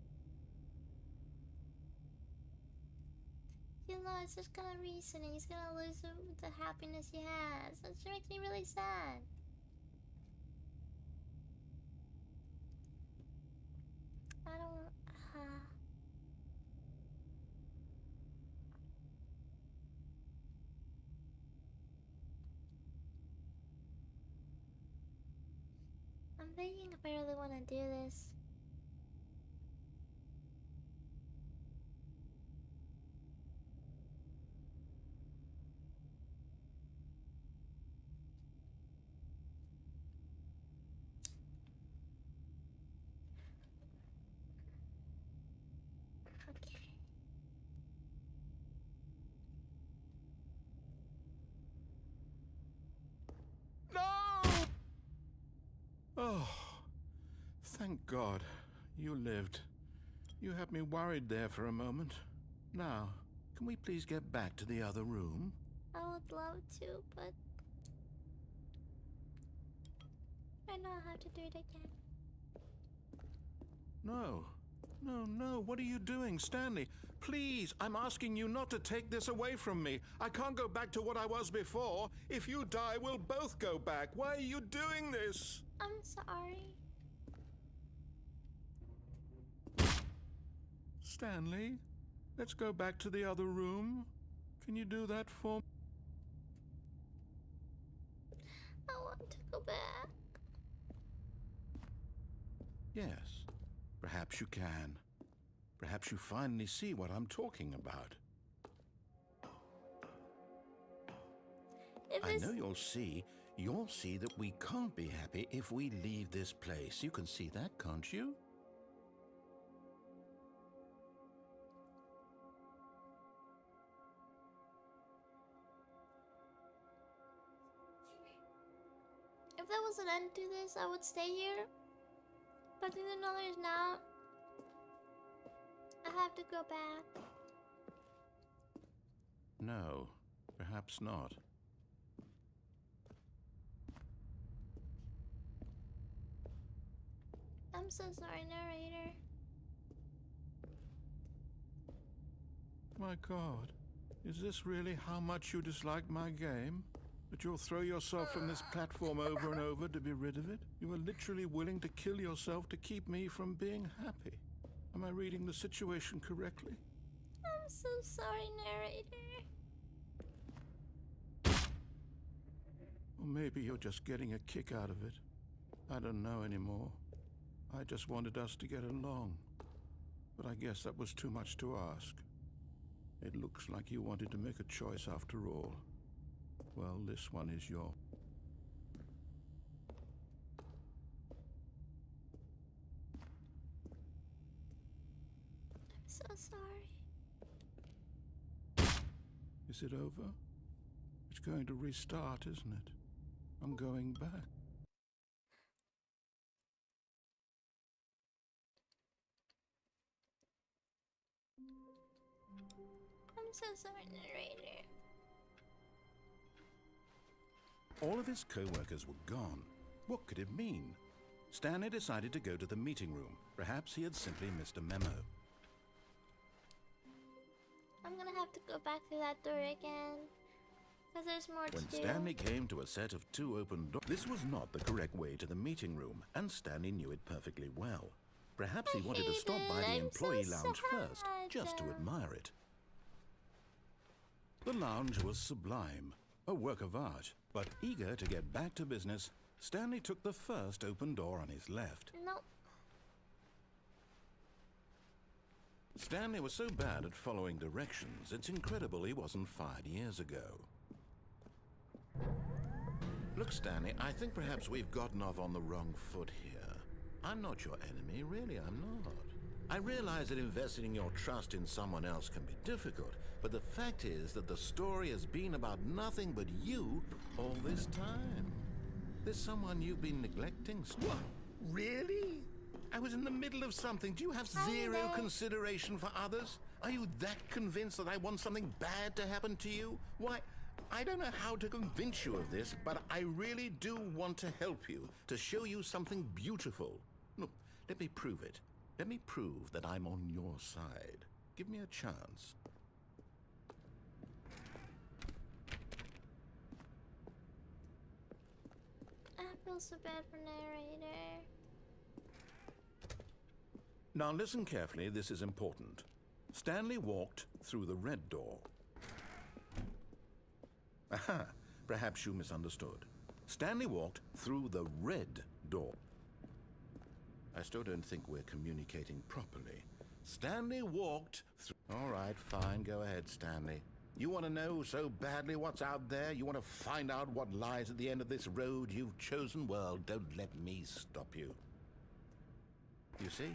You know, it's just gonna reason and he's gonna lose the happiness he has. That just makes me really sad. I don't... I'm thinking if I really want to do this. Okay. No! Oh, thank God. You lived. You had me worried there for a moment. Now, can we please get back to the other room? I would love to, but I know I have to do it again. No. No, what are you doing, Stanley? Please, I'm asking you not to take this away from me. I can't go back to what I was before. If you die, we'll both go back. Why are you doing this? I'm sorry. Stanley, let's go back to the other room. Can you do that for me? I want to go back. Yes, perhaps you can. Perhaps you finally see what I'm talking about. If I it's... know you'll see that we can't be happy if we leave this place. You can see that, can't you? If there was an end to this, I would stay here. But even though there's not, I have to go back. No, perhaps not. I'm so sorry, narrator. My God, is this really how much you dislike my game? That you'll throw yourself from this platform over and over to be rid of it? You are literally willing to kill yourself to keep me from being happy. Am I reading the situation correctly? I'm so sorry, narrator. Or maybe you're just getting a kick out of it. I don't know anymore. I just wanted us to get along. But I guess that was too much to ask. It looks like you wanted to make a choice after all. Well, this one is your... I'm so sorry. Is it over? It's going to restart, isn't it? I'm going back. I'm so sorry, narrator. All of his co-workers were gone. What could it mean? Stanley decided to go to the meeting room. Perhaps he had simply missed a memo. I'm gonna have to go back through that door again. Because there's more to When do. Stanley came to a set of 2 open doors, this was not the correct way to the meeting room, and Stanley knew it perfectly well. Perhaps he wanted to stop by the I'm so employee lounge first, sad. just to admire it. The lounge was sublime, a work of art, but eager to get back to business, Stanley took the first open door on his left. Nope. Stanley was so bad at following directions, it's incredible he wasn't fired years ago. Look, Stanley, I think perhaps we've gotten off on the wrong foot here. I'm not your enemy, really, I'm not. I realize that investing your trust in someone else can be difficult, but the fact is that the story has been about nothing but you all this time. There's someone you've been neglecting, Stanley. What? Really? I was in the middle of something. Do you have zero consideration for others? Are you that convinced that I want something bad to happen to you? Why, I don't know how to convince you of this, but I really do want to help you, to show you something beautiful. Look, let me prove it. Let me prove that I'm on your side. Give me a chance. I feel so bad for narrator. Now listen carefully, this is important. Stanley walked through the red door. Aha, perhaps you misunderstood. Stanley walked through the red door. I still don't think we're communicating properly. Stanley walked through... All right, fine, go ahead, Stanley. You want to know so badly what's out there? You want to find out what lies at the end of this road you've chosen? Well, don't let me stop you. You see?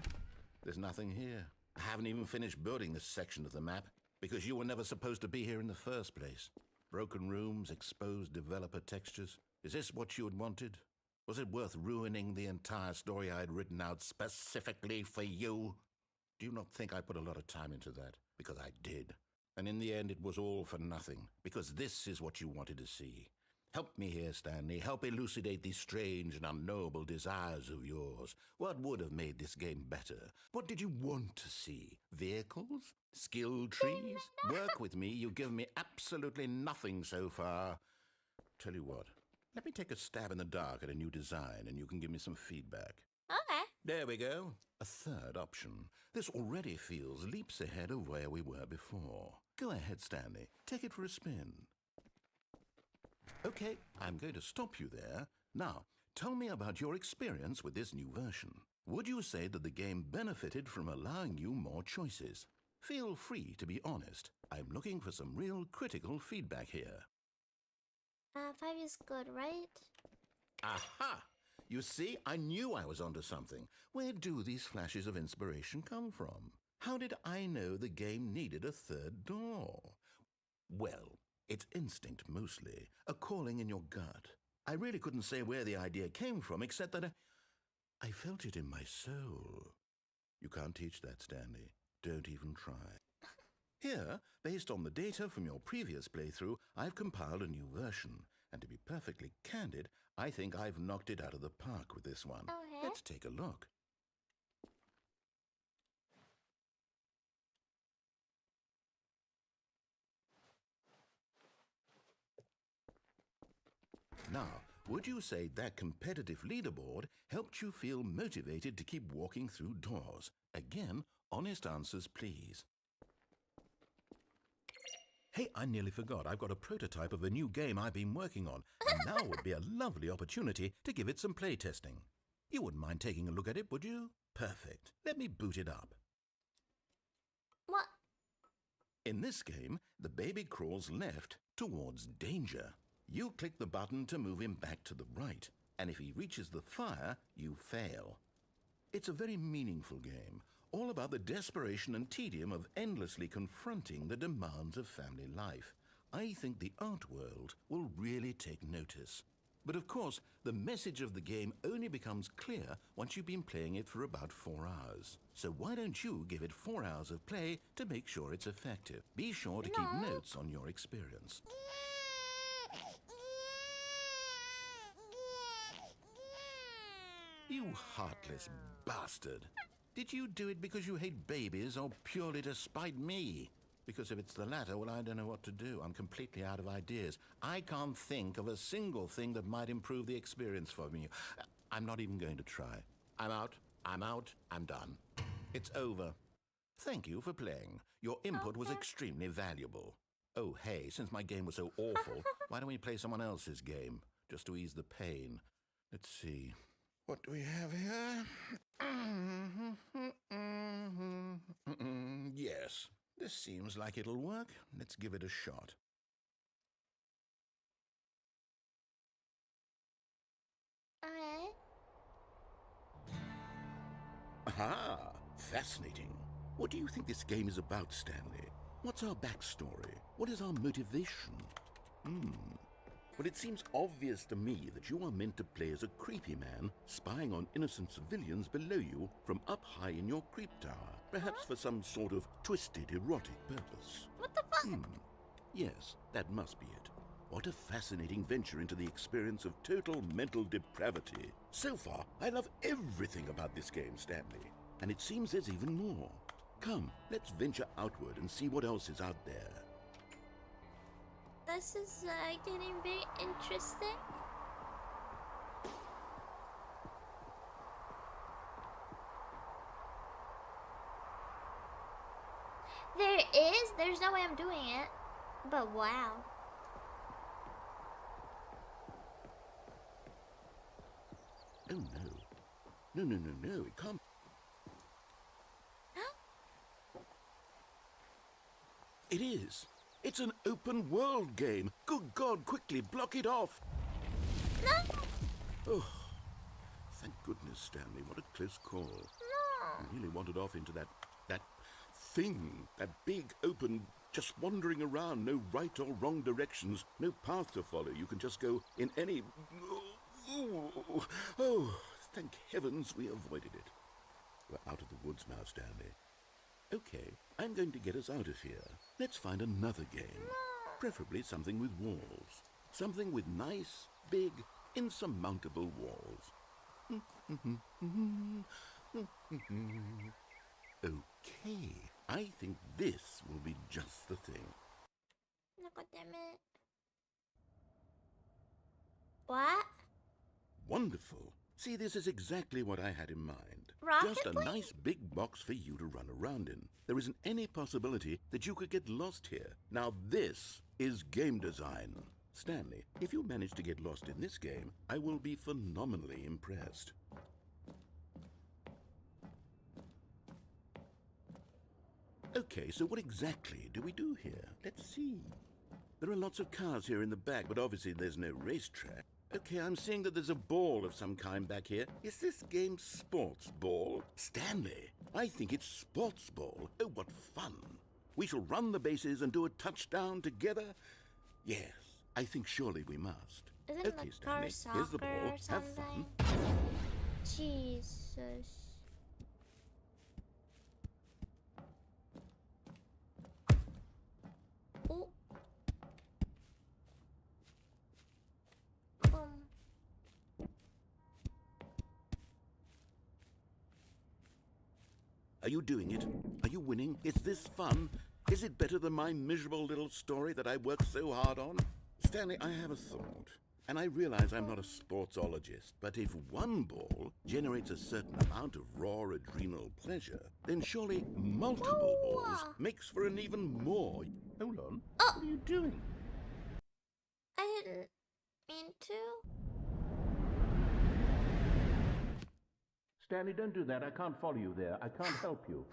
There's nothing here. I haven't even finished building this section of the map, because you were never supposed to be here in the first place. Broken rooms, exposed developer textures. Is this what you had wanted? Was it worth ruining the entire story I had written out specifically for you? Do you not think I put a lot of time into that? Because I did. And in the end, it was all for nothing, because this is what you wanted to see. Help me here, Stanley. Help elucidate these strange and unknowable desires of yours. What would have made this game better? What did you want to see? Vehicles? Skill trees? Work with me. You've given me absolutely nothing so far. Tell you what, let me take a stab in the dark at a new design, and you can give me some feedback. Okay. There we go. A third option. This already feels leaps ahead of where we were before. Go ahead, Stanley. Take it for a spin. Okay, I'm going to stop you there. Now, tell me about your experience with this new version. Would you say that the game benefited from allowing you more choices? Feel free to be honest. I'm looking for some real critical feedback here. 5 is good, right? Aha! You see, I knew I was onto something. Where do these flashes of inspiration come from? How did I know the game needed a third door? Well, it's instinct mostly, a calling in your gut. I really couldn't say where the idea came from, except that I felt it in my soul. You can't teach that, Stanley. Don't even try. Here, based on the data from your previous playthrough, I've compiled a new version. And to be perfectly candid, I think I've knocked it out of the park with this one. Okay. Let's take a look. Now, would you say that competitive leaderboard helped you feel motivated to keep walking through doors? Again, honest answers, please. Hey, I nearly forgot. I've got a prototype of a new game I've been working on, and now would be a lovely opportunity to give it some play testing. You wouldn't mind taking a look at it, would you? Perfect. Let me boot it up. What? In this game, the baby crawls left towards danger. You click the button to move him back to the right, and if he reaches the fire, you fail. It's a very meaningful game, all about the desperation and tedium of endlessly confronting the demands of family life. I think the art world will really take notice. But of course, the message of the game only becomes clear once you've been playing it for about 4 hours. So why don't you give it 4 hours of play to make sure it's effective? Be sure to keep notes on your experience. You heartless bastard. Did you do it because you hate babies or purely to spite me? Because if it's the latter, well, I don't know what to do. I'm completely out of ideas. I can't think of a single thing that might improve the experience for me. I'm not even going to try. I'm out, I'm done. It's over. Thank you for playing. Your input was extremely valuable. Oh, hey, since my game was so awful, why don't we play someone else's game, just to ease the pain? Let's see. What do we have here? Yes, this seems like it'll work. Let's give it a shot. Alright. Aha! Fascinating. What do you think this game is about, Stanley? What's our backstory? What is our motivation? Well, it seems obvious to me that you are meant to play as a creepy man spying on innocent civilians below you from up high in your creep tower, perhaps for some sort of twisted erotic purpose. What the fuck? Yes, that must be it. What a fascinating venture into the experience of total mental depravity. So far, I love everything about this game, Stanley. And it seems there's even more. Come, let's venture outward and see what else is out there. This is getting very interesting. There's no way I'm doing it. But wow. Oh no. No, it can't. It is. It's an open world game. Good God, quickly block it off. No. Oh, thank goodness, Stanley. What a close call. No. You really wandered off into that thing, that big open, just wandering around, no right or wrong directions, no path to follow. You can just go in any... Oh, thank heavens we avoided it. We're out of the woods now, Stanley. Okay, I'm going to get us out of here. Let's find another game. Preferably something with walls. Something with nice, big, insurmountable walls. Okay, I think this will be just the thing. No, God damn it. What? Wonderful. See, this is exactly what I had in mind. Just a nice big box for you to run around in. There isn't any possibility that you could get lost here. Now this is game design. Stanley, if you manage to get lost in this game, I will be phenomenally impressed. Okay, so what exactly do we do here? Let's see. There are lots of cars here in the back, but obviously there's no racetrack. Okay, I'm seeing that there's a ball of some kind back here. Is this game sports ball? Stanley, I think it's sports ball. Oh, what fun. We shall run the bases and do a touchdown together? Yes, I think surely we must. Isn't okay, it Stanley, soccer here's the ball. or Have something? fun. Jesus. Oh. Are you doing it? Are you winning? Is this fun? Is it better than my miserable little story that I worked so hard on? Stanley, I have a thought. And I realize I'm not a sportsologist, but if one ball generates a certain amount of raw adrenal pleasure, then surely multiple balls makes for an even more... Hold on. Oh! What are you doing? I didn't mean to. Stanley, don't do that. I can't follow you there. I can't help you.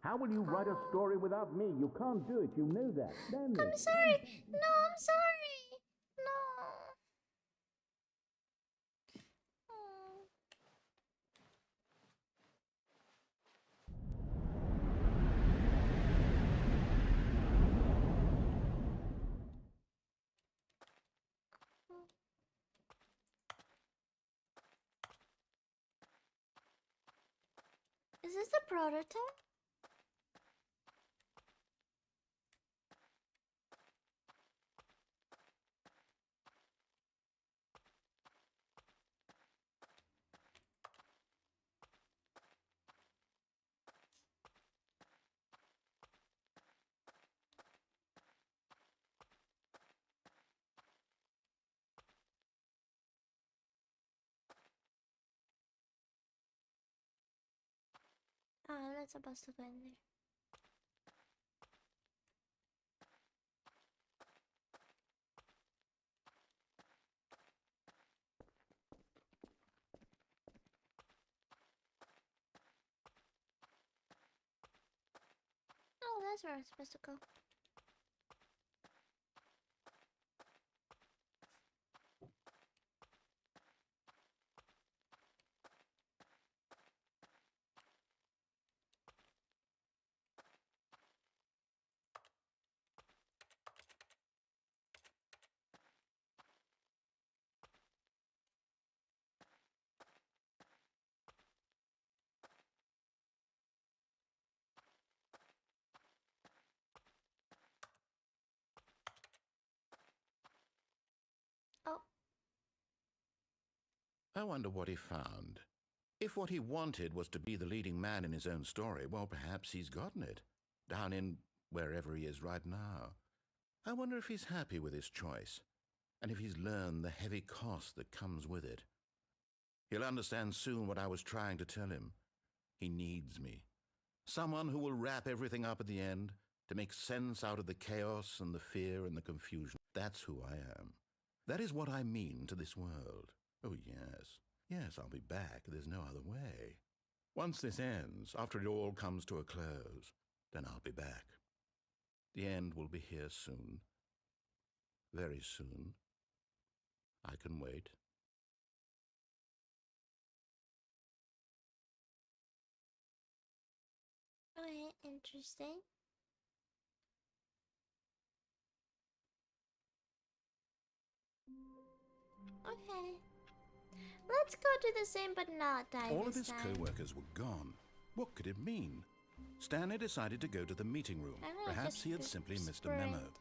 How will you write a story without me? You can't do it. You know that. Stanley. I'm sorry. No, I'm sorry. No. Oh. Is this the prototype? Oh, I'm not supposed to go in there. Oh, that's where I'm supposed to go. Oh. I wonder what he found. If what he wanted was to be the leading man in his own story, well, perhaps he's gotten it. Down in wherever he is right now. I wonder if he's happy with his choice, and if he's learned the heavy cost that comes with it. He'll understand soon what I was trying to tell him. He needs me. Someone who will wrap everything up at the end, to make sense out of the chaos and the fear and the confusion. That's who I am. That is what I mean to this world. Oh, yes. Yes, I'll be back. There's no other way. Once this ends, after it all comes to a close, then I'll be back. The end will be here soon. Very soon. I can wait. Okay, interesting. Okay. Let's go do the same but not die All of this his time. co-workers were gone. What could it mean? Stanley decided to go to the meeting room. I'm gonna Perhaps just he had simply missed a memo. sprint.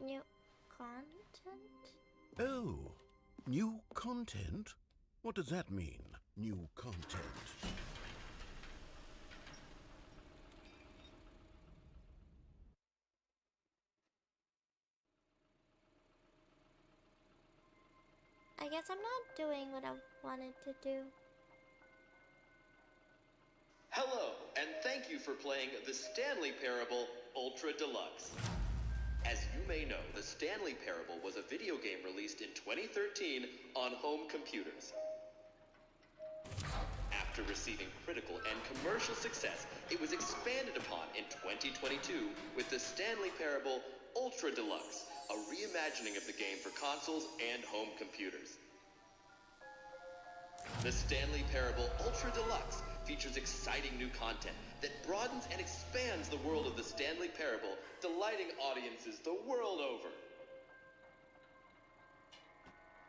New content? Oh, new content? What does that mean, new content? I guess I'm not doing what I wanted to do. Hello, and thank you for playing the Stanley Parable Ultra Deluxe. As you may know, the Stanley Parable was a video game released in 2013 on home computers. After receiving critical and commercial success, it was expanded upon in 2022 with the Stanley Parable Ultra Deluxe, a reimagining of the game for consoles and home computers. The Stanley Parable Ultra Deluxe features exciting new content that broadens and expands the world of the Stanley Parable, delighting audiences the world over.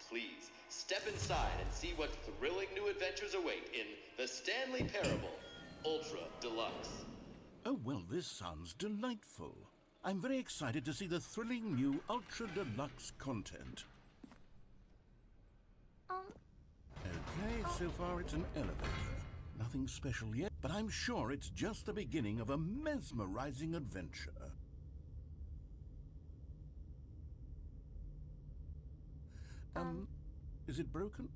Please, step inside and see what thrilling new adventures await in the Stanley Parable Ultra Deluxe. Oh, well, this sounds delightful. I'm very excited to see the thrilling new Ultra Deluxe content. Okay, so far it's an elevator. Nothing special yet, but I'm sure it's just the beginning of a mesmerizing adventure. Is it broken?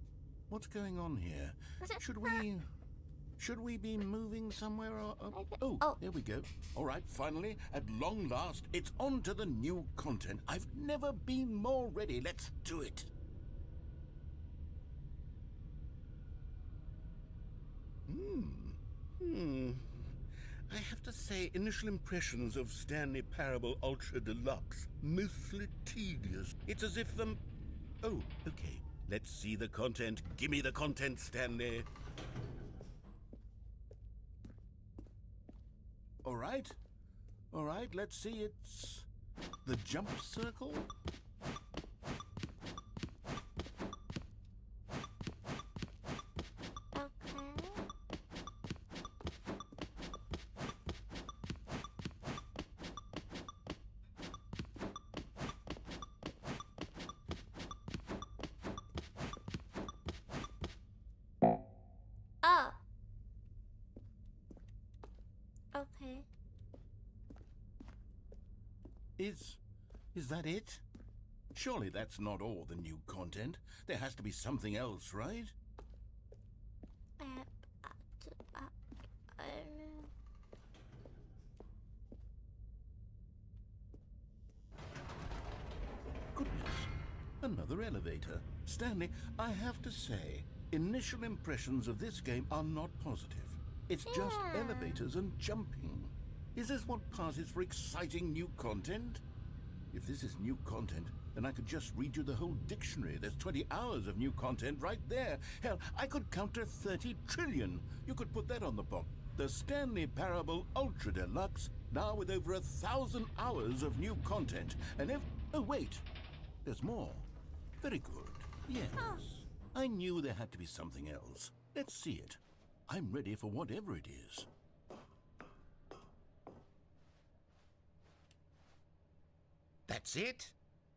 What's going on here? Is it- Should we be moving somewhere or... Oh. There we go. All right, finally, at long last, it's on to the new content. I've never been more ready. Let's do it. I have to say, initial impressions of Stanley Parable Ultra Deluxe, mostly tedious. It's as if them... Oh, okay. Let's see the content. Give me the content, Stanley. All right, let's see. It's the jump circle. Okay. Oh. Okay. Is that it? Surely that's not all the new content. There has to be something else, right? I don't know. Goodness, another elevator. Stanley, I have to say, initial impressions of this game are not positive. It's just Yeah. elevators and jumping. Is this what passes for exciting new content? If this is new content, then I could just read you the whole dictionary. There's 20 hours of new content right there. Hell, I could count to 30 trillion. You could put that on the box. The Stanley Parable Ultra Deluxe, now with over 1,000 hours of new content. And if... Oh, wait. There's more. Very good. Yes. I knew there had to be something else. Let's see it. I'm ready for whatever it is. That's it?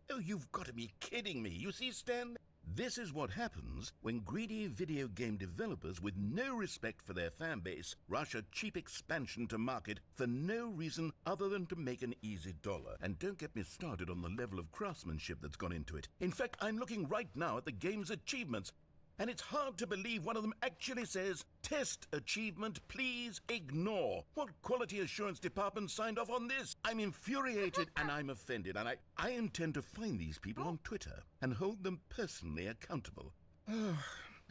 Oh, you've got to be kidding me. You see, Stan? This is what happens when greedy video game developers with no respect for their fan base rush a cheap expansion to market for no reason other than to make an easy dollar. And don't get me started on the level of craftsmanship that's gone into it. In fact, I'm looking right now at the game's achievements, and it's hard to believe one of them actually says, "Test achievement, please ignore." What quality assurance department signed off on this? I'm infuriated and I'm offended, and I intend to find these people on Twitter and hold them personally accountable.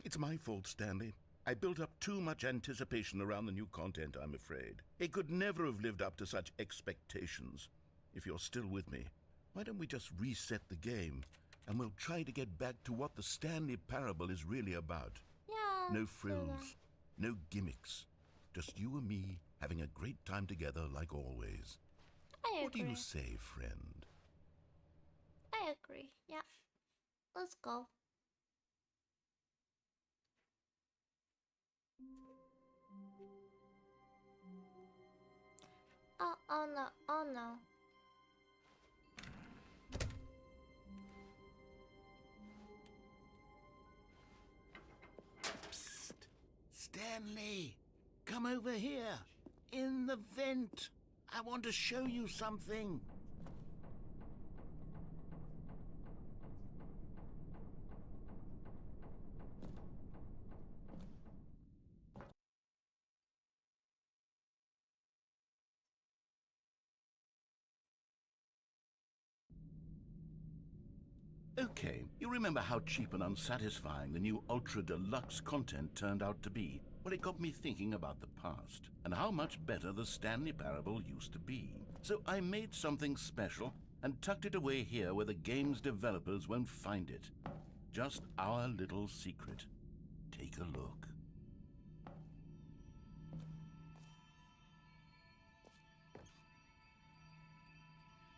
It's my fault, Stanley. I built up too much anticipation around the new content, I'm afraid. It could never have lived up to such expectations. If you're still with me, why don't we just reset the game? And we'll try to get back to what the Stanley Parable is really about. Yeah. No frills, no gimmicks. Just you and me having a great time together like always. I What do agree. you say, friend? I agree. Yeah. Let's go. Oh no. Oh no. Psst! Stanley! Come over here! In the vent! I want to show you something! Okay, you remember how cheap and unsatisfying the new Ultra Deluxe content turned out to be? Well, it got me thinking about the past, and how much better the Stanley Parable used to be. So I made something special, and tucked it away here where the game's developers won't find it. Just our little secret. Take a look.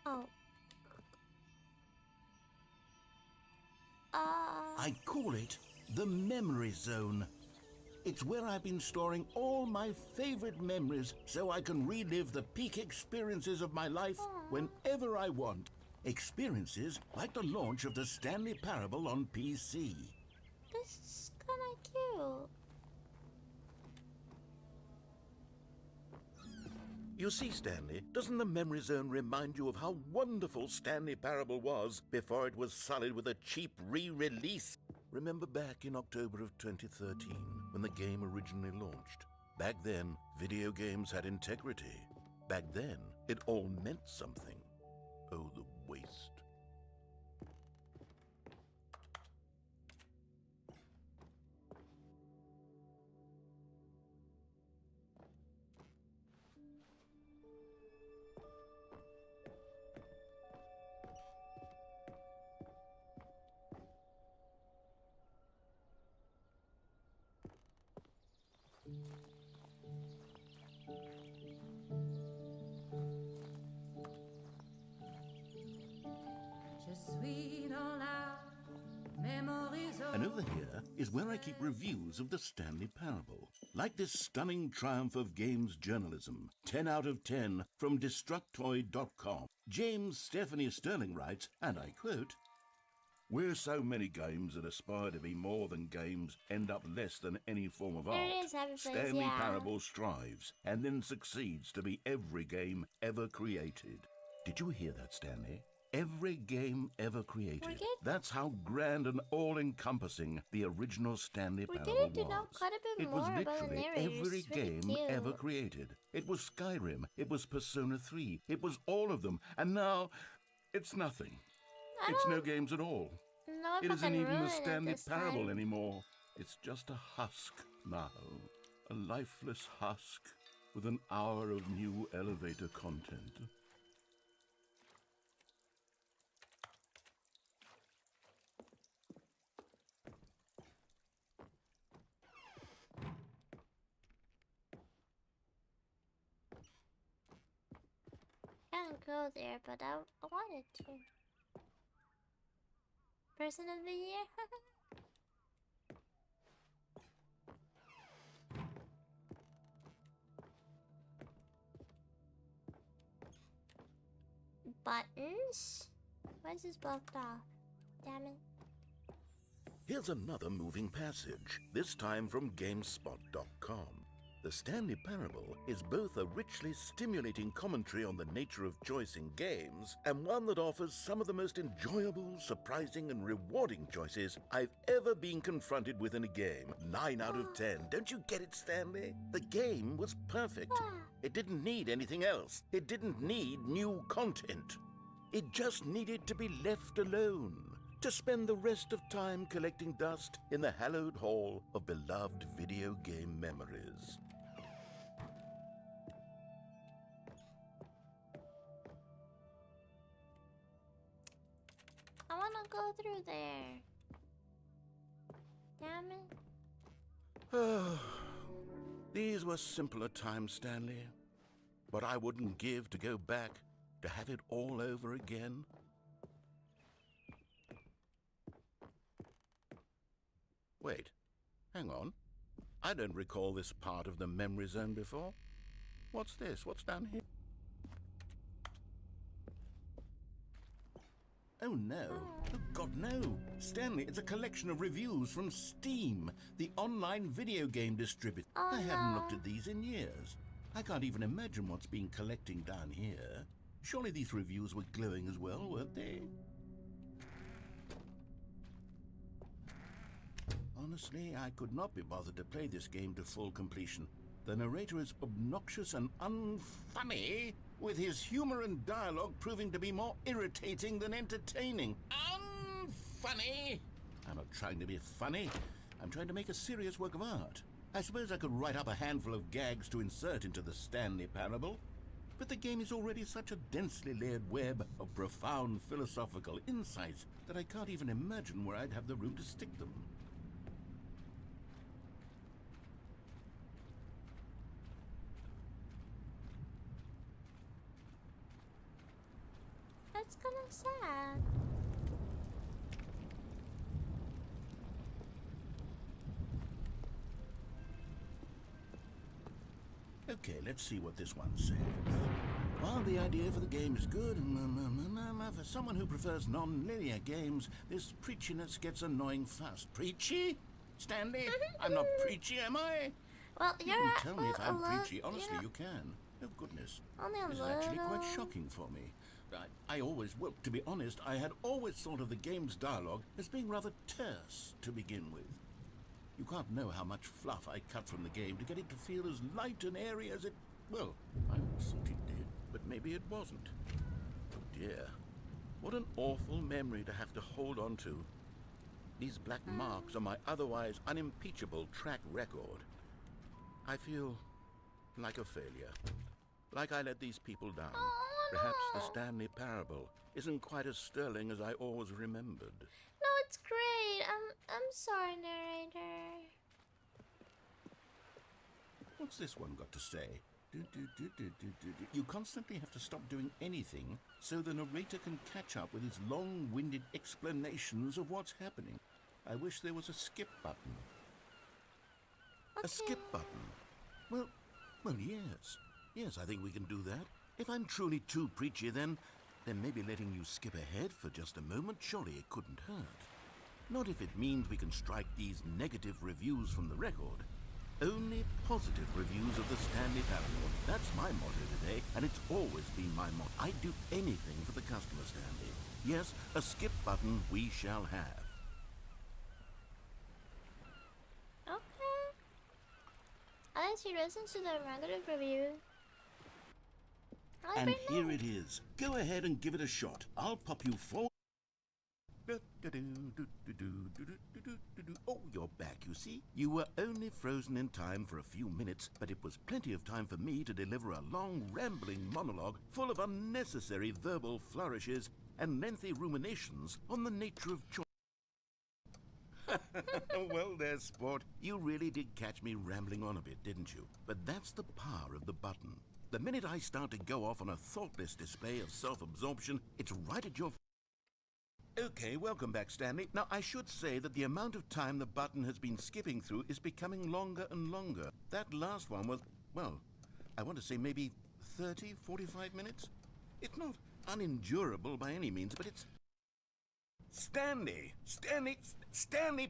Oh. I call it the Memory Zone. It's where I've been storing all my favorite memories so I can relive the peak experiences of my life whenever I want. Experiences like the launch of the Stanley Parable on PC. This is kinda cute. You see, Stanley, doesn't the memory zone remind you of how wonderful Stanley Parable was before it was sullied with a cheap re-release? Remember back in October of 2013, when the game originally launched? Back then, video games had integrity. Back then, it all meant something. Oh, the waste. And over here is where I keep reviews of the Stanley Parable. Like this stunning triumph of games journalism, 10 out of 10 from Destructoid.com. James Stephanie Sterling writes, and I quote, "Where so many games that aspire to be more than games end up less than any form of There art, it is, happy place, Stanley yeah. Parable strives and then succeeds to be every game ever created." Did you hear that, Stanley? Every game ever created. We're That's how grand and all-encompassing the original Stanley We're Parable getting to was. know quite a bit It was more about the literally narrators. every It's really game ever cute. created. It was Skyrim. It was Persona 3. It was all of them. And now, it's nothing. I It's no don't games at all. know if It I isn't can even ruin the it Stanley this Parable time. anymore. It's just a husk now. A lifeless husk with an hour of new elevator content. Can't go there, but I wanted to. Person of the year? Buttons? Why is this blocked off? Damn it. Here's another moving passage, this time from GameSpot.com. The Stanley Parable is both a richly stimulating commentary on the nature of choice in games and one that offers some of the most enjoyable, surprising, and rewarding choices I've ever been confronted with in a game. 9 out of 10. Don't you get it, Stanley? The game was perfect. It didn't need anything else. It didn't need new content. It just needed to be left alone, to spend the rest of time collecting dust in the hallowed hall of beloved video game memories. I wanna go through there. Damn it. These were simpler times, Stanley. But I wouldn't give to go back to have it all over again. Wait, hang on. I don't recall this part of the memory zone before. What's this? What's down here? Oh no. Oh God, no. Stanley, it's a collection of reviews from Steam, the online video game distributor. Oh, I haven't no. looked at these in years. I can't even imagine what's been collecting down here. Surely these reviews were glowing as well, weren't they? Honestly, I could not be bothered to play this game to full completion. The narrator is obnoxious and unfunny, with his humor and dialogue proving to be more irritating than entertaining. Unfunny! I'm not trying to be funny. I'm trying to make a serious work of art. I suppose I could write up a handful of gags to insert into the Stanley Parable, but the game is already such a densely layered web of profound philosophical insights that I can't even imagine where I'd have the room to stick them. That's kind of sad. Okay, let's see what this one says. While the idea for the game is good, for someone who prefers non-linear games, this preachiness gets annoying fast. Preachy? Stanley? I'm not preachy, am I? Well, You you're can tell me if I'm alone, preachy. Honestly, you can. Oh, goodness. Only a This is little. actually quite shocking for me. I always, well, to be honest, I had always thought of the game's dialogue as being rather terse to begin with. You can't know how much fluff I cut from the game to get it to feel as light and airy as it... Well, I always thought it did, but maybe it wasn't. Oh dear. What an awful memory to have to hold on to. These black marks on my otherwise unimpeachable track record. I feel like a failure. Like I let these people down. Oh, Perhaps the no. Stanley parable isn't quite as sterling as I always remembered. No, it's great. I'm sorry, narrator. What's this one got to say? You constantly have to stop doing anything so the narrator can catch up with his long-winded explanations of what's happening. I wish there was a skip button. A skip button? Well, yes. Yes, I think we can do that. If I'm truly too preachy, then maybe letting you skip ahead for just a moment, surely it couldn't hurt. Not if it means we can strike these negative reviews from the record. Only positive reviews of the Stanley Parable. That's my motto today, and it's always been my motto. I'd do anything for the customer, Stanley. Yes, a skip button we shall have. Okay. I think she listens to the negative review. And here it is. Go ahead and give it a shot. I'll pop you forward. Oh, you're back, you see. You were only frozen in time for a few minutes, but it was plenty of time for me to deliver a long, rambling monologue full of unnecessary verbal flourishes and lengthy ruminations on the nature of choice. Well there, sport. You really did catch me rambling on a bit, didn't you? But that's the power of the button. The minute I start to go off on a thoughtless display of self-absorption, it's right at your... Okay, welcome back, Stanley. Now, I should say that the amount of time the button has been skipping through is becoming longer and longer. That last one was, well, I want to say maybe 30, 45 minutes? It's not unendurable by any means, but it's... Stanley,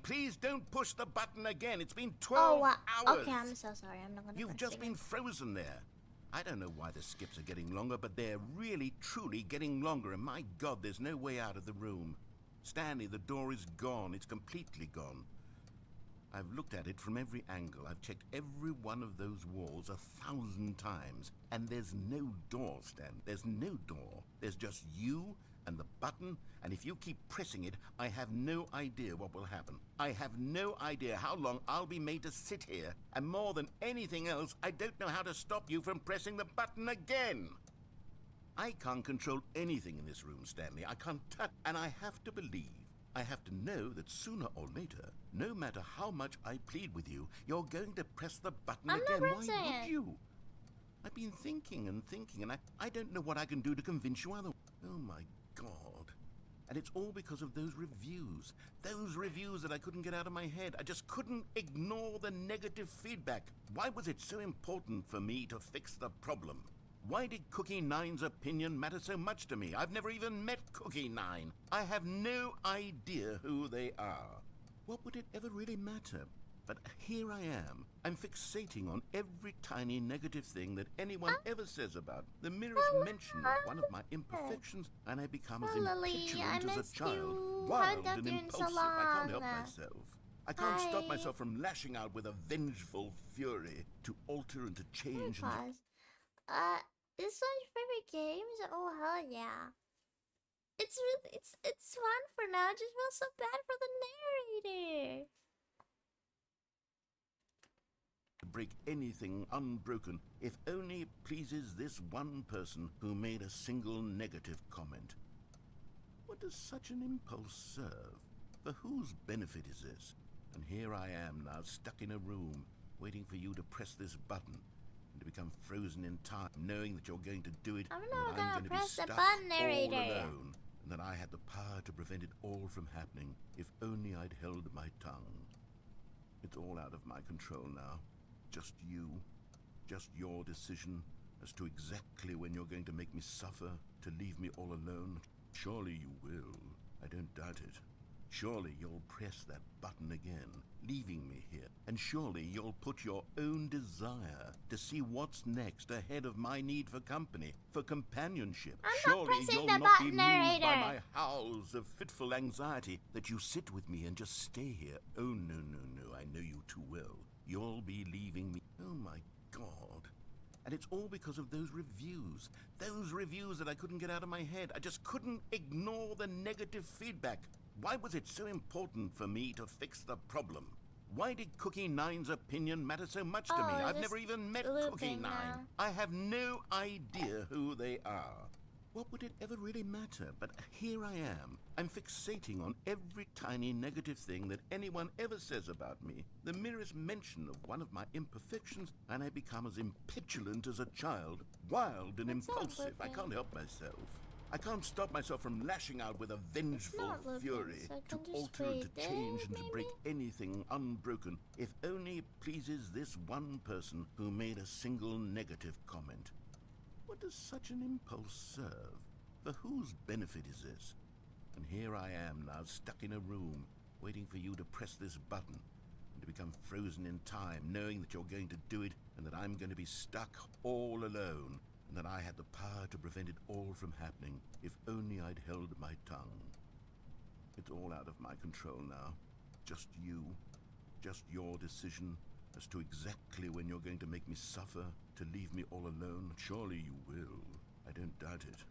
please don't push the button again. It's been 12 hours. Okay, I'm so sorry. I'm not gonna. You've just been frozen there. I don't know why the skips are getting longer, but they're really, truly getting longer, and my God, there's no way out of the room. Stanley, the door is gone. It's completely gone. I've looked at it from every angle. I've checked every one of those walls 1,000 times, and there's no door, Stan. There's no door. There's just you and the button, and if you keep pressing it, I have no idea what will happen. I have no idea how long I'll be made to sit here, and more than anything else, I don't know how to stop you from pressing the button again. I can't control anything in this room, Stanley. I can't touch, and I have to believe, I have to know that sooner or later, no matter how much I plead with you, you're going to press the button again. Why would you? I've been thinking and thinking, and I don't know what I can do to convince you otherwise. Oh my God. And it's all because of those reviews. Those reviews that I couldn't get out of my head. I just couldn't ignore the negative feedback. Why was it so important for me to fix the problem? Why did Cookie Nine's opinion matter so much to me? I've never even met Cookie Nine. I have no idea who they are. What would it ever really matter? But here I am. I'm fixating on every tiny negative thing that anyone ever says about the merest mention of one of my imperfections, and I become as impetulant as a child, wild and impulsive. I can't help myself. I can't stop myself from lashing out with a vengeful fury to alter and to change. This one your favorite games? Oh hell yeah! It's really, it's fun for now. I just feel so bad for the narrator. Break anything unbroken, if only it pleases this one person who made a single negative comment. What does such an impulse serve? For whose benefit is this? And here I am now, stuck in a room, waiting for you to press this button, and to become frozen in time, knowing that you're going to do it, I'm and not that I'm gonna going to be press the stuck button, all narrator. alone, and that I had the power to prevent it all from happening, if only I'd held my tongue. It's all out of my control now. Just you, just your decision as to exactly when you're going to make me suffer, to leave me all alone. Surely you will. I don't doubt it. Surely you'll press that button again, leaving me here. And surely you'll put your own desire to see what's next ahead of my need for company, for companionship. I'm not Surely pressing you'll the not be button, moved by narrator. my howls of fitful anxiety, that you sit with me and just stay here. Oh, no, no, no, I know you too well. You'll be leaving me. Oh, my God. And it's all because of those reviews. Those reviews that I couldn't get out of my head. I just couldn't ignore the negative feedback. Why was it so important for me to fix the problem? Why did Cookie Nine's opinion matter so much to me? Oh, I've just never even met looping Cookie Nine. now. I have no idea who they are. What would it ever really matter? But here I am. I'm fixating on every tiny negative thing that anyone ever says about me. The merest mention of one of my imperfections, and I become as impetulant as a child, wild and It's not impulsive. I looping. can't help myself. I can't stop myself from lashing out with a vengeful not looping, fury so I to can just alter and to read change it, and to break anything unbroken, if only it pleases this one person who made a single negative comment. What does such an impulse serve? For whose benefit is this? And here I am now, stuck in a room, waiting for you to press this button, and to become frozen in time, knowing that you're going to do it, and that I'm going to be stuck all alone, and that I had the power to prevent it all from happening, if only I'd held my tongue. It's all out of my control now. Just you. Just your decision as to exactly when you're going to make me suffer, to leave me all alone. Surely you will. I don't doubt it.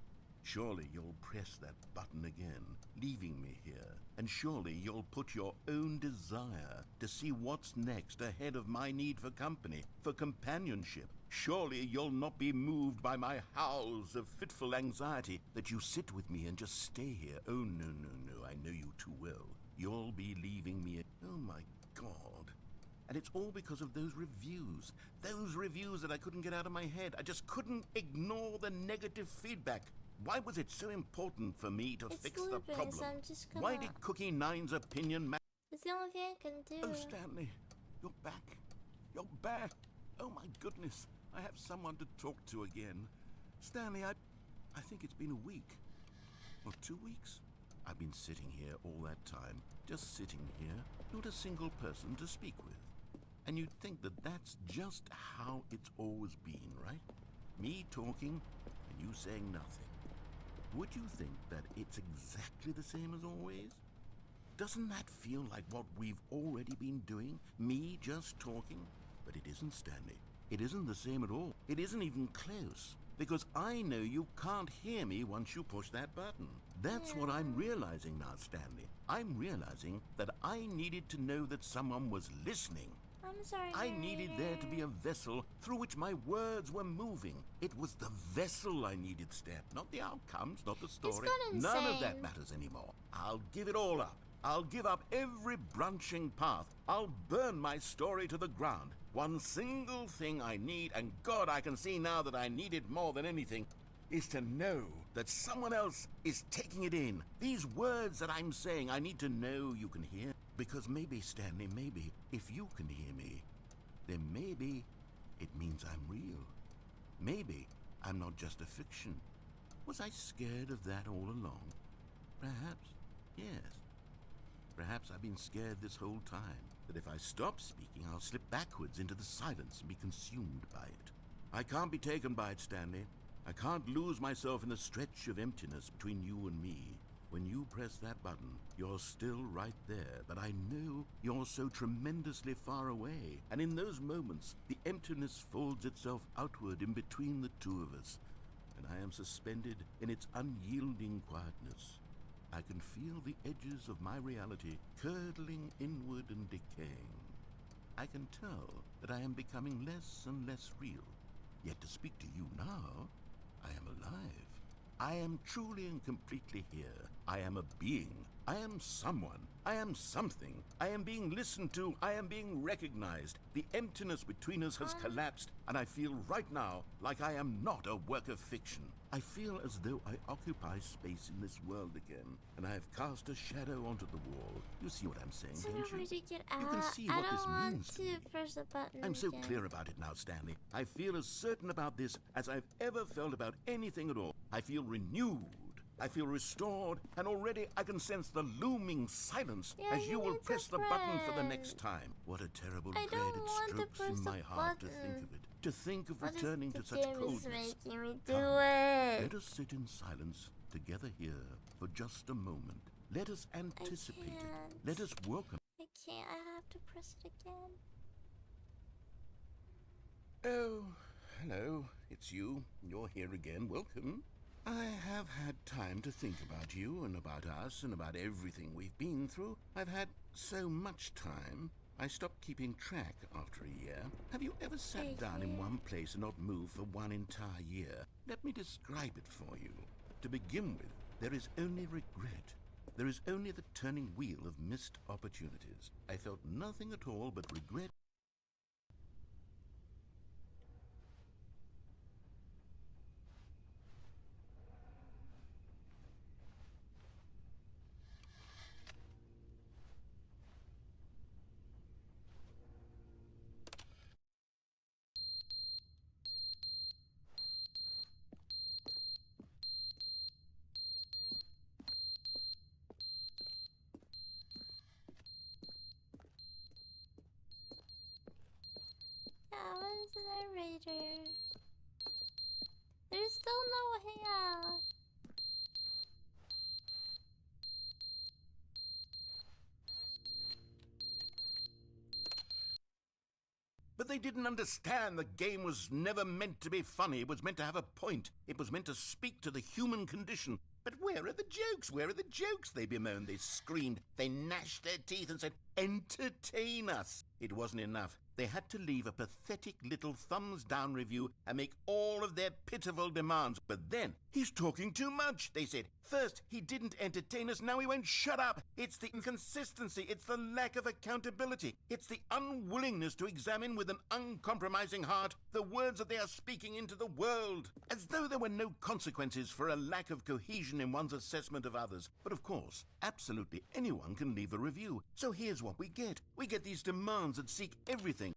Surely you'll press that button again, leaving me here. And surely you'll put your own desire to see what's next ahead of my need for company, for companionship. Surely you'll not be moved by my howls of fitful anxiety, that you sit with me and just stay here. Oh, no, no, no, I know you too well. You'll be leaving me. Oh, my God. And it's all because of those reviews that I couldn't get out of my head. I just couldn't ignore the negative feedback. Why was it so important for me to It's fix looping, the problem? so I'm just gonna... Why did Cookie Nine's opinion matter? It's the only thing I can do. Oh, Stanley, you're back. You're back. Oh, my goodness. I have someone to talk to again. Stanley, I think it's been a week. Or 2 weeks. I've been sitting here all that time. Just sitting here. Not a single person to speak with. And you'd think that that's just how it's always been, right? Me talking and you saying nothing. Would you think that it's exactly the same as always? Doesn't that feel like what we've already been doing? Me just talking? But it isn't, Stanley. It isn't the same at all. It isn't even close. Because I know you can't hear me once you push that button. That's what I'm realizing now, Stanley. I'm realizing that I needed to know that someone was listening. I'm sorry, I needed there to be a vessel through which my words were moving. It was the vessel I needed, Stan, not the outcomes, not the story. gone None of insane. that matters anymore. I'll give it all up. I'll give up every branching path. I'll burn my story to the ground. One single thing I need, and God, I can see now that I need it more than anything, is to know that someone else is taking it in. These words that I'm saying, I need to know you can hear. Because maybe, Stanley, maybe, if you can hear me, then maybe it means I'm real. Maybe I'm not just a fiction. Was I scared of that all along? Perhaps, yes. Perhaps I've been scared this whole time, that if I stop speaking, I'll slip backwards into the silence and be consumed by it. I can't be taken by it, Stanley. I can't lose myself in the stretch of emptiness between you and me. When you press that button, you're still right there, but I know you're so tremendously far away. And in those moments, the emptiness folds itself outward in between the two of us, and I am suspended in its unyielding quietness. I can feel the edges of my reality curdling inward and decaying. I can tell that I am becoming less and less real. Yet to speak to you now, I am alive. I am truly and completely here. I am a being. I am someone. I am something. I am being listened to. I am being recognized. The emptiness between us has collapsed, and I feel right now like I am not a work of fiction. I feel as though I occupy space in this world again, and I have cast a shadow onto the wall. You see what I'm saying, So don't where you? to get out? You can see I what don't this want means to me. press the button. I'm so again. clear about it now, Stanley. I feel as certain about this as I've ever felt about anything at all. I feel renewed. I feel restored, and already I can sense the looming silence Yeah, as you will need to press the button for the press. next time. What a terrible I dread don't it want to strokes press in the my heart to think button. of it. To think of What is returning the to such game is coldness. making me do Come, it? let us sit in silence together here for just a moment. Let us anticipate it. can't. Let us welcome. I can't. I have to press it again. Oh, hello. It's you. You're here again. Welcome. I have had time to think about you and about us and about everything we've been through. I've had so much time. I stopped keeping track after a year. Have you ever sat down in one place and not moved for one entire year? Let me describe it for you. To begin with, there is only regret. There is only the turning wheel of missed opportunities. I felt nothing at all but regret. Yeah, what is the narrator? There's still no hair. But they didn't understand the game was never meant to be funny. It was meant to have a point. It was meant to speak to the human condition. But where are the jokes? Where are the jokes? They bemoaned, they screamed, they gnashed their teeth and said, entertain us. It wasn't enough. They had to leave a pathetic little thumbs-down review and make all of their pitiful demands. But then, he's talking too much, they said. First, he didn't entertain us, now he won't shut up. It's the inconsistency, it's the lack of accountability. It's the unwillingness to examine with an uncompromising heart the words that they are speaking into the world. As though there were no consequences for a lack of cohesion in one's assessment of others. But of course, absolutely anyone can leave a review. So here's what we get. We get these demands that seek everything.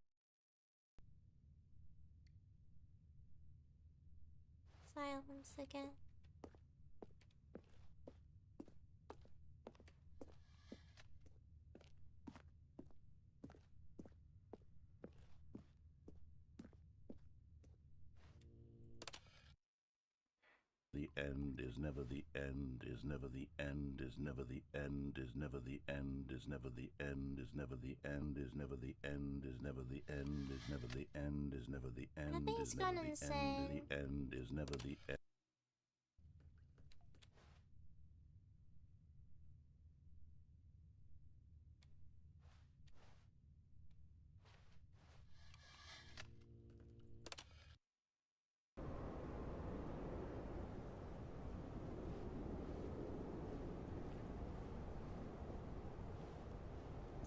Silence again. The end is never the end, is never the end, is never the end, is never the end, is never the end, is never the end, is never the end, is never the end, is never the end, is never the end, I think it's is never gone the insane. end, the end is never the end.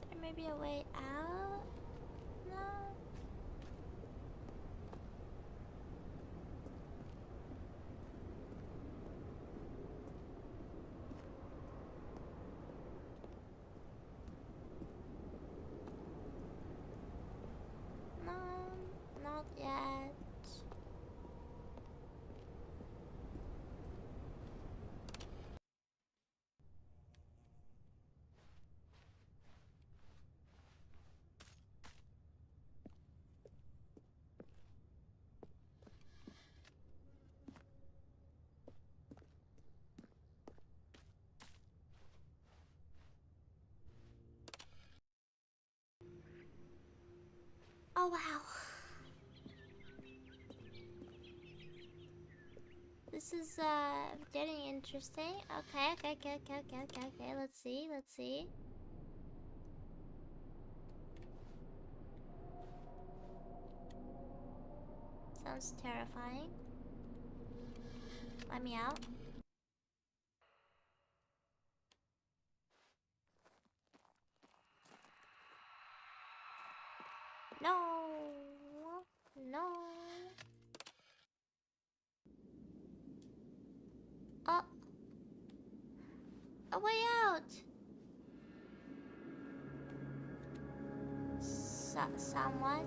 Is there maybe a way out? No. No, not yet. Oh wow. This is getting interesting. Okay. Let's see. Sounds terrifying. Let me out. No. No. Oh. A way out. Somewhat.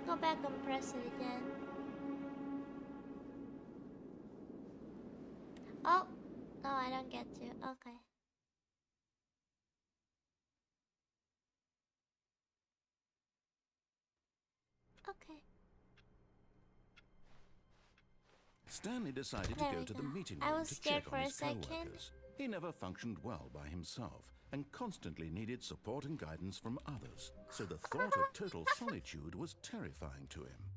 go back and press it again. Oh, no, I don't get to. Okay. Okay. Stanley decided There to go we to the go. meeting I room was to scared check for on a his second. co-workers. He never functioned well by himself and constantly needed support and guidance from others, so the thought of total solitude was terrifying to him.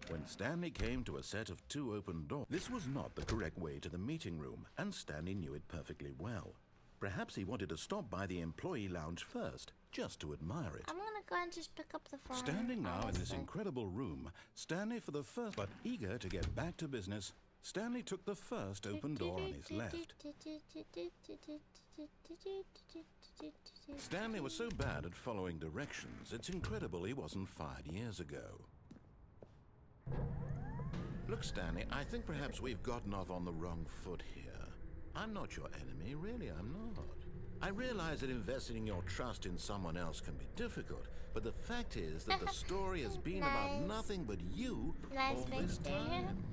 When Stanley came to a set of 2 open doors, this was not the correct way to the meeting room, and Stanley knew it perfectly well. Perhaps he wanted to stop by the employee lounge first, just to admire it. I'm gonna go and just pick up the phone. Standing now in this honestly. incredible room, Stanley for the first, but eager to get back to business, Stanley took the first open door on his left. Stanley was so bad at following directions, it's incredible he wasn't fired years ago. Look, Stanley, I think perhaps we've gotten off on the wrong foot here. I'm not your enemy, really, I'm not. I realize that investing your trust in someone else can be difficult, but the fact is that the story has been about Nice. nothing but you Nice, all this Victor. time.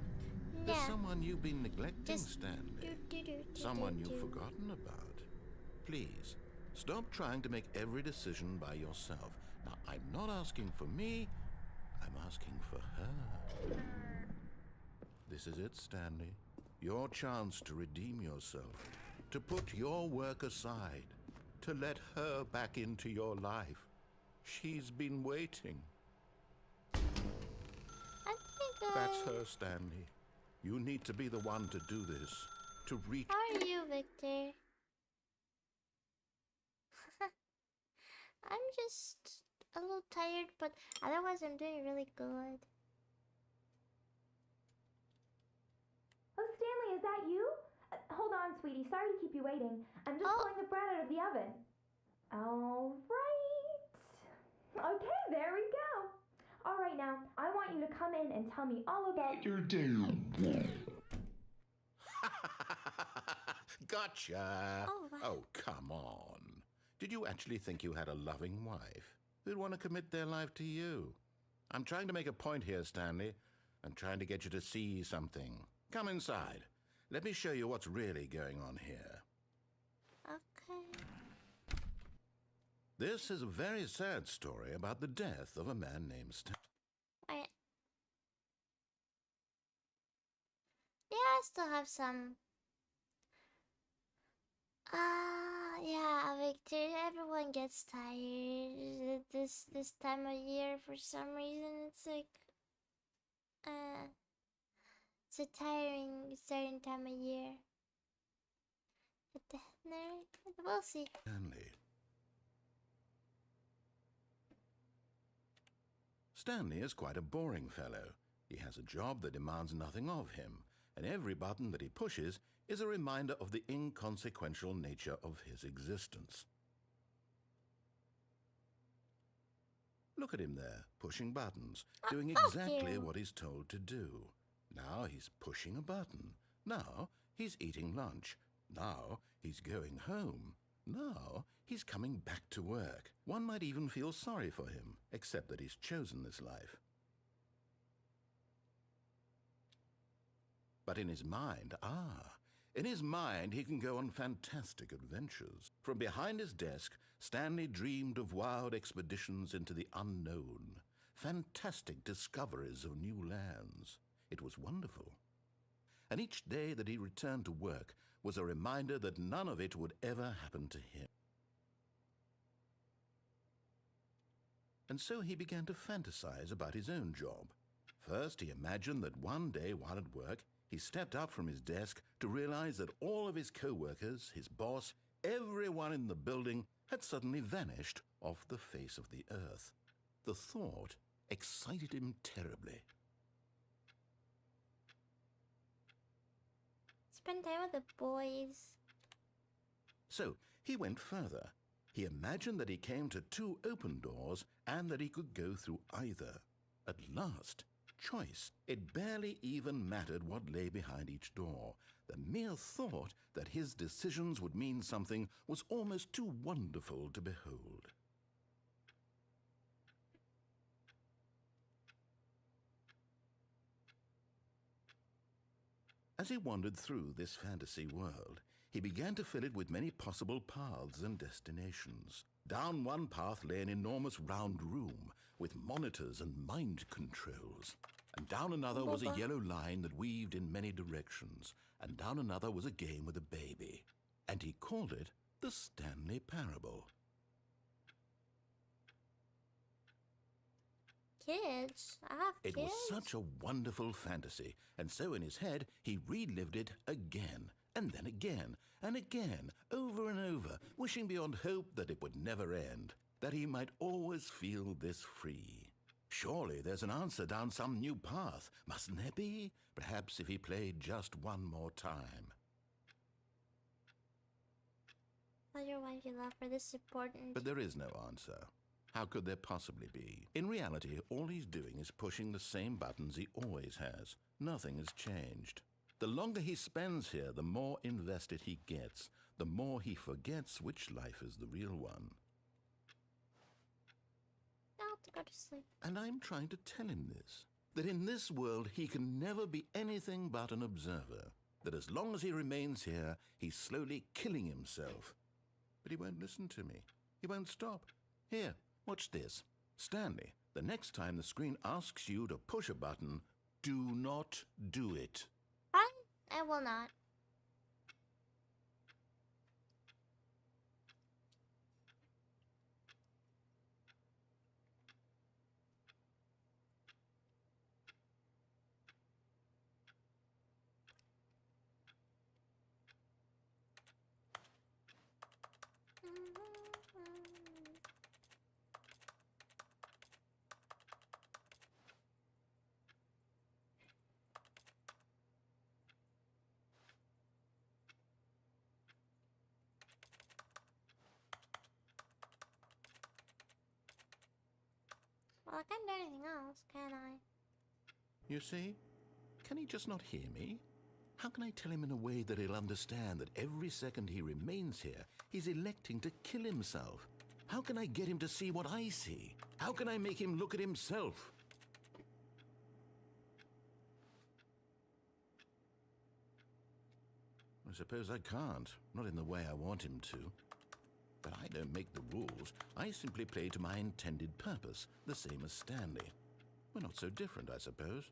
There's Yeah. someone you've been neglecting, Just Stanley. Someone you've forgotten about. Please, stop trying to make every decision by yourself. Now, I'm not asking for me, I'm asking for her. This is it, Stanley. Your chance to redeem yourself, to put your work aside, to let her back into your life. She's been waiting. I think That's her, Stanley. You need to be the one to do this, to reach... How are you, Victor? I'm just a little tired, but otherwise I'm doing really good. Oh, Stanley, is that you? Hold on, sweetie. Sorry to keep you waiting. I'm just Oh. pulling the bread out of the oven. All right. Okay, there we go. All right, now, I want you to come in and tell me all about your day. Gotcha! Oh, wow. Oh, come on. Did you actually think you had a loving wife who'd want to commit their life to you? I'm trying to make a point here, Stanley. I'm trying to get you to see something. Come inside. Let me show you what's really going on here. Okay. This is a very sad story about the death of a man named Stanley. Wait. Yeah, I still have some. Yeah, Victor, everyone gets tired this time of year for some reason. It's like, it's a tiring certain time of year. But no, we'll see. Stanley is quite a boring fellow. He has a job that demands nothing of him, and every button that he pushes is a reminder of the inconsequential nature of his existence. Look at him there, pushing buttons, doing exactly what he's told to do. Now he's pushing a button. Now he's eating lunch. Now he's going home. Now he's coming back to work. One might even feel sorry for him, except that he's chosen this life. But in his mind, in his mind, he can go on fantastic adventures. From behind his desk, Stanley dreamed of wild expeditions into the unknown, fantastic discoveries of new lands. It was wonderful. And each day that he returned to work was a reminder that none of it would ever happen to him. And so he began to fantasize about his own job. First, he imagined that one day while at work, he stepped up from his desk to realize that all of his co-workers, his boss, everyone in the building had suddenly vanished off the face of the earth. The thought excited him terribly. Spend time with the boys. So he went further. He imagined that he came to 2 open doors and that he could go through either. At last, choice. It barely even mattered what lay behind each door. The mere thought that his decisions would mean something was almost too wonderful to behold. As he wandered through this fantasy world, he began to fill it with many possible paths and destinations. Down one path lay an enormous round room with monitors and mind controls. And down another was a yellow line that weaved in many directions. And down another was a game with a baby. And he called it the Stanley Parable. Kids? I have kids? It was such a wonderful fantasy, and so in his head he relived it again, and then again, and again, over and over, wishing beyond hope that it would never end, that he might always feel this free. Surely there's an answer down some new path, mustn't there be? Perhaps if he played just one more time. Tell your wife you love her, this is important. But there is no answer. How could there possibly be? In reality, all he's doing is pushing the same buttons he always has. Nothing has changed. The longer he spends here, the more invested he gets, the more he forgets which life is the real one. Now to go to sleep. And I'm trying to tell him this, that in this world he can never be anything but an observer, that as long as he remains here, he's slowly killing himself. But he won't listen to me. He won't stop. Here. Watch this. Stanley, the next time the screen asks you to push a button, do not do it. I will not. Well, I can't do anything else, can I? You see? Can he just not hear me? How can I tell him in a way that he'll understand that every second he remains here, he's electing to kill himself? How can I get him to see what I see? How can I make him look at himself? I suppose I can't, not in the way I want him to. But I don't make the rules. I simply play to my intended purpose, the same as Stanley. We're not so different, I suppose.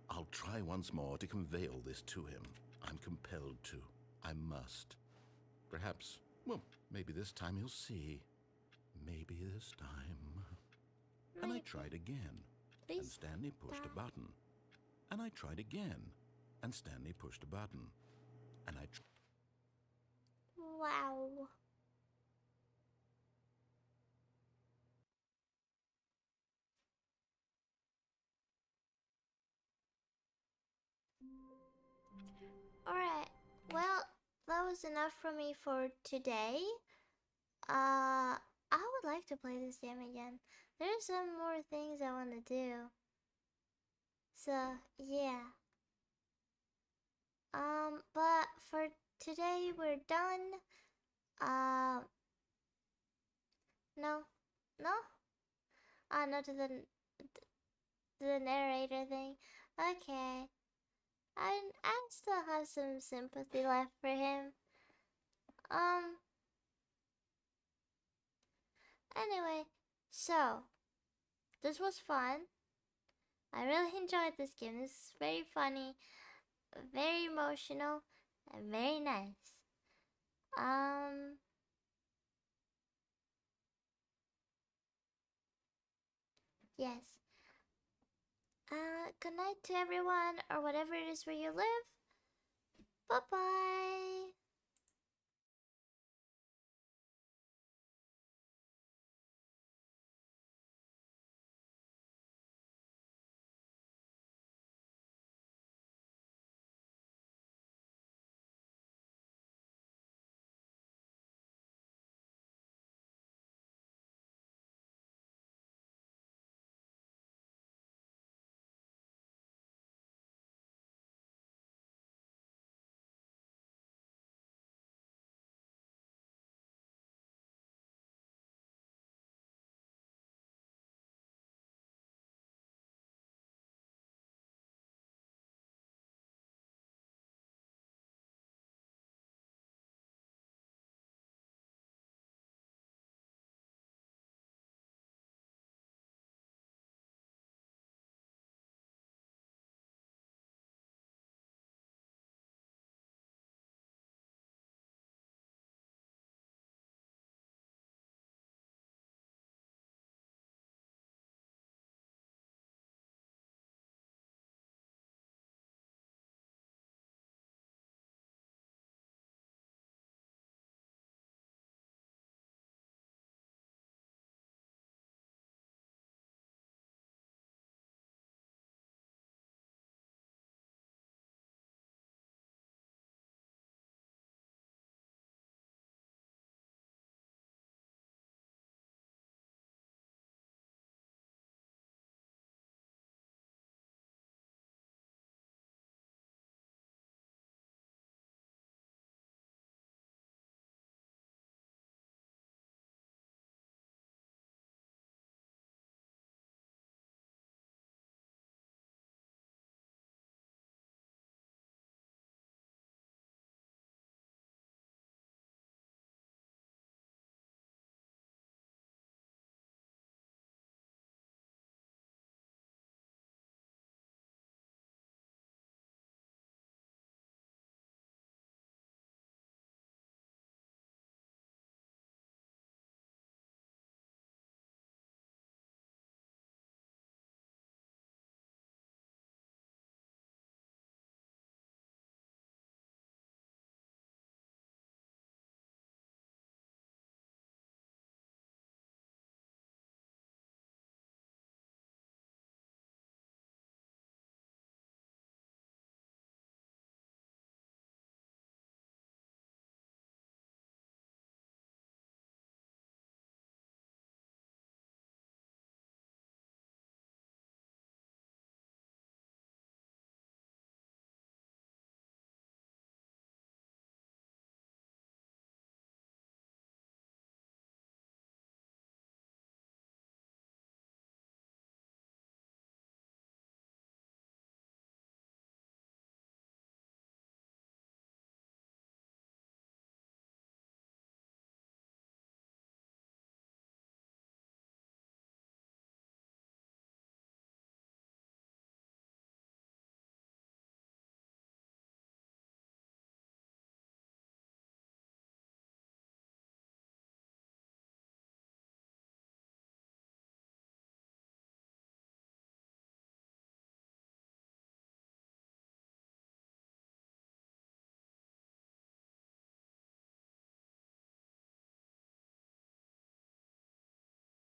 I'll try once more to convey all this to him. I'm compelled to. I must. Perhaps, well, maybe this time he'll see. Maybe this time. And I tried again. Please And Stanley pushed a button. And I tried again. And Stanley pushed a button. And I Wow. Alright, well, that was enough for me for today. I would like to play this game again. There's some more things I want to do. So, yeah. But for today, we're done. No. No to the narrator thing. Okay. I still have some sympathy left for him. Anyway, so this was fun. I really enjoyed this game. This is very funny, very emotional, and very nice. Yes. Good night to everyone, or whatever it is where you live. Bye-bye.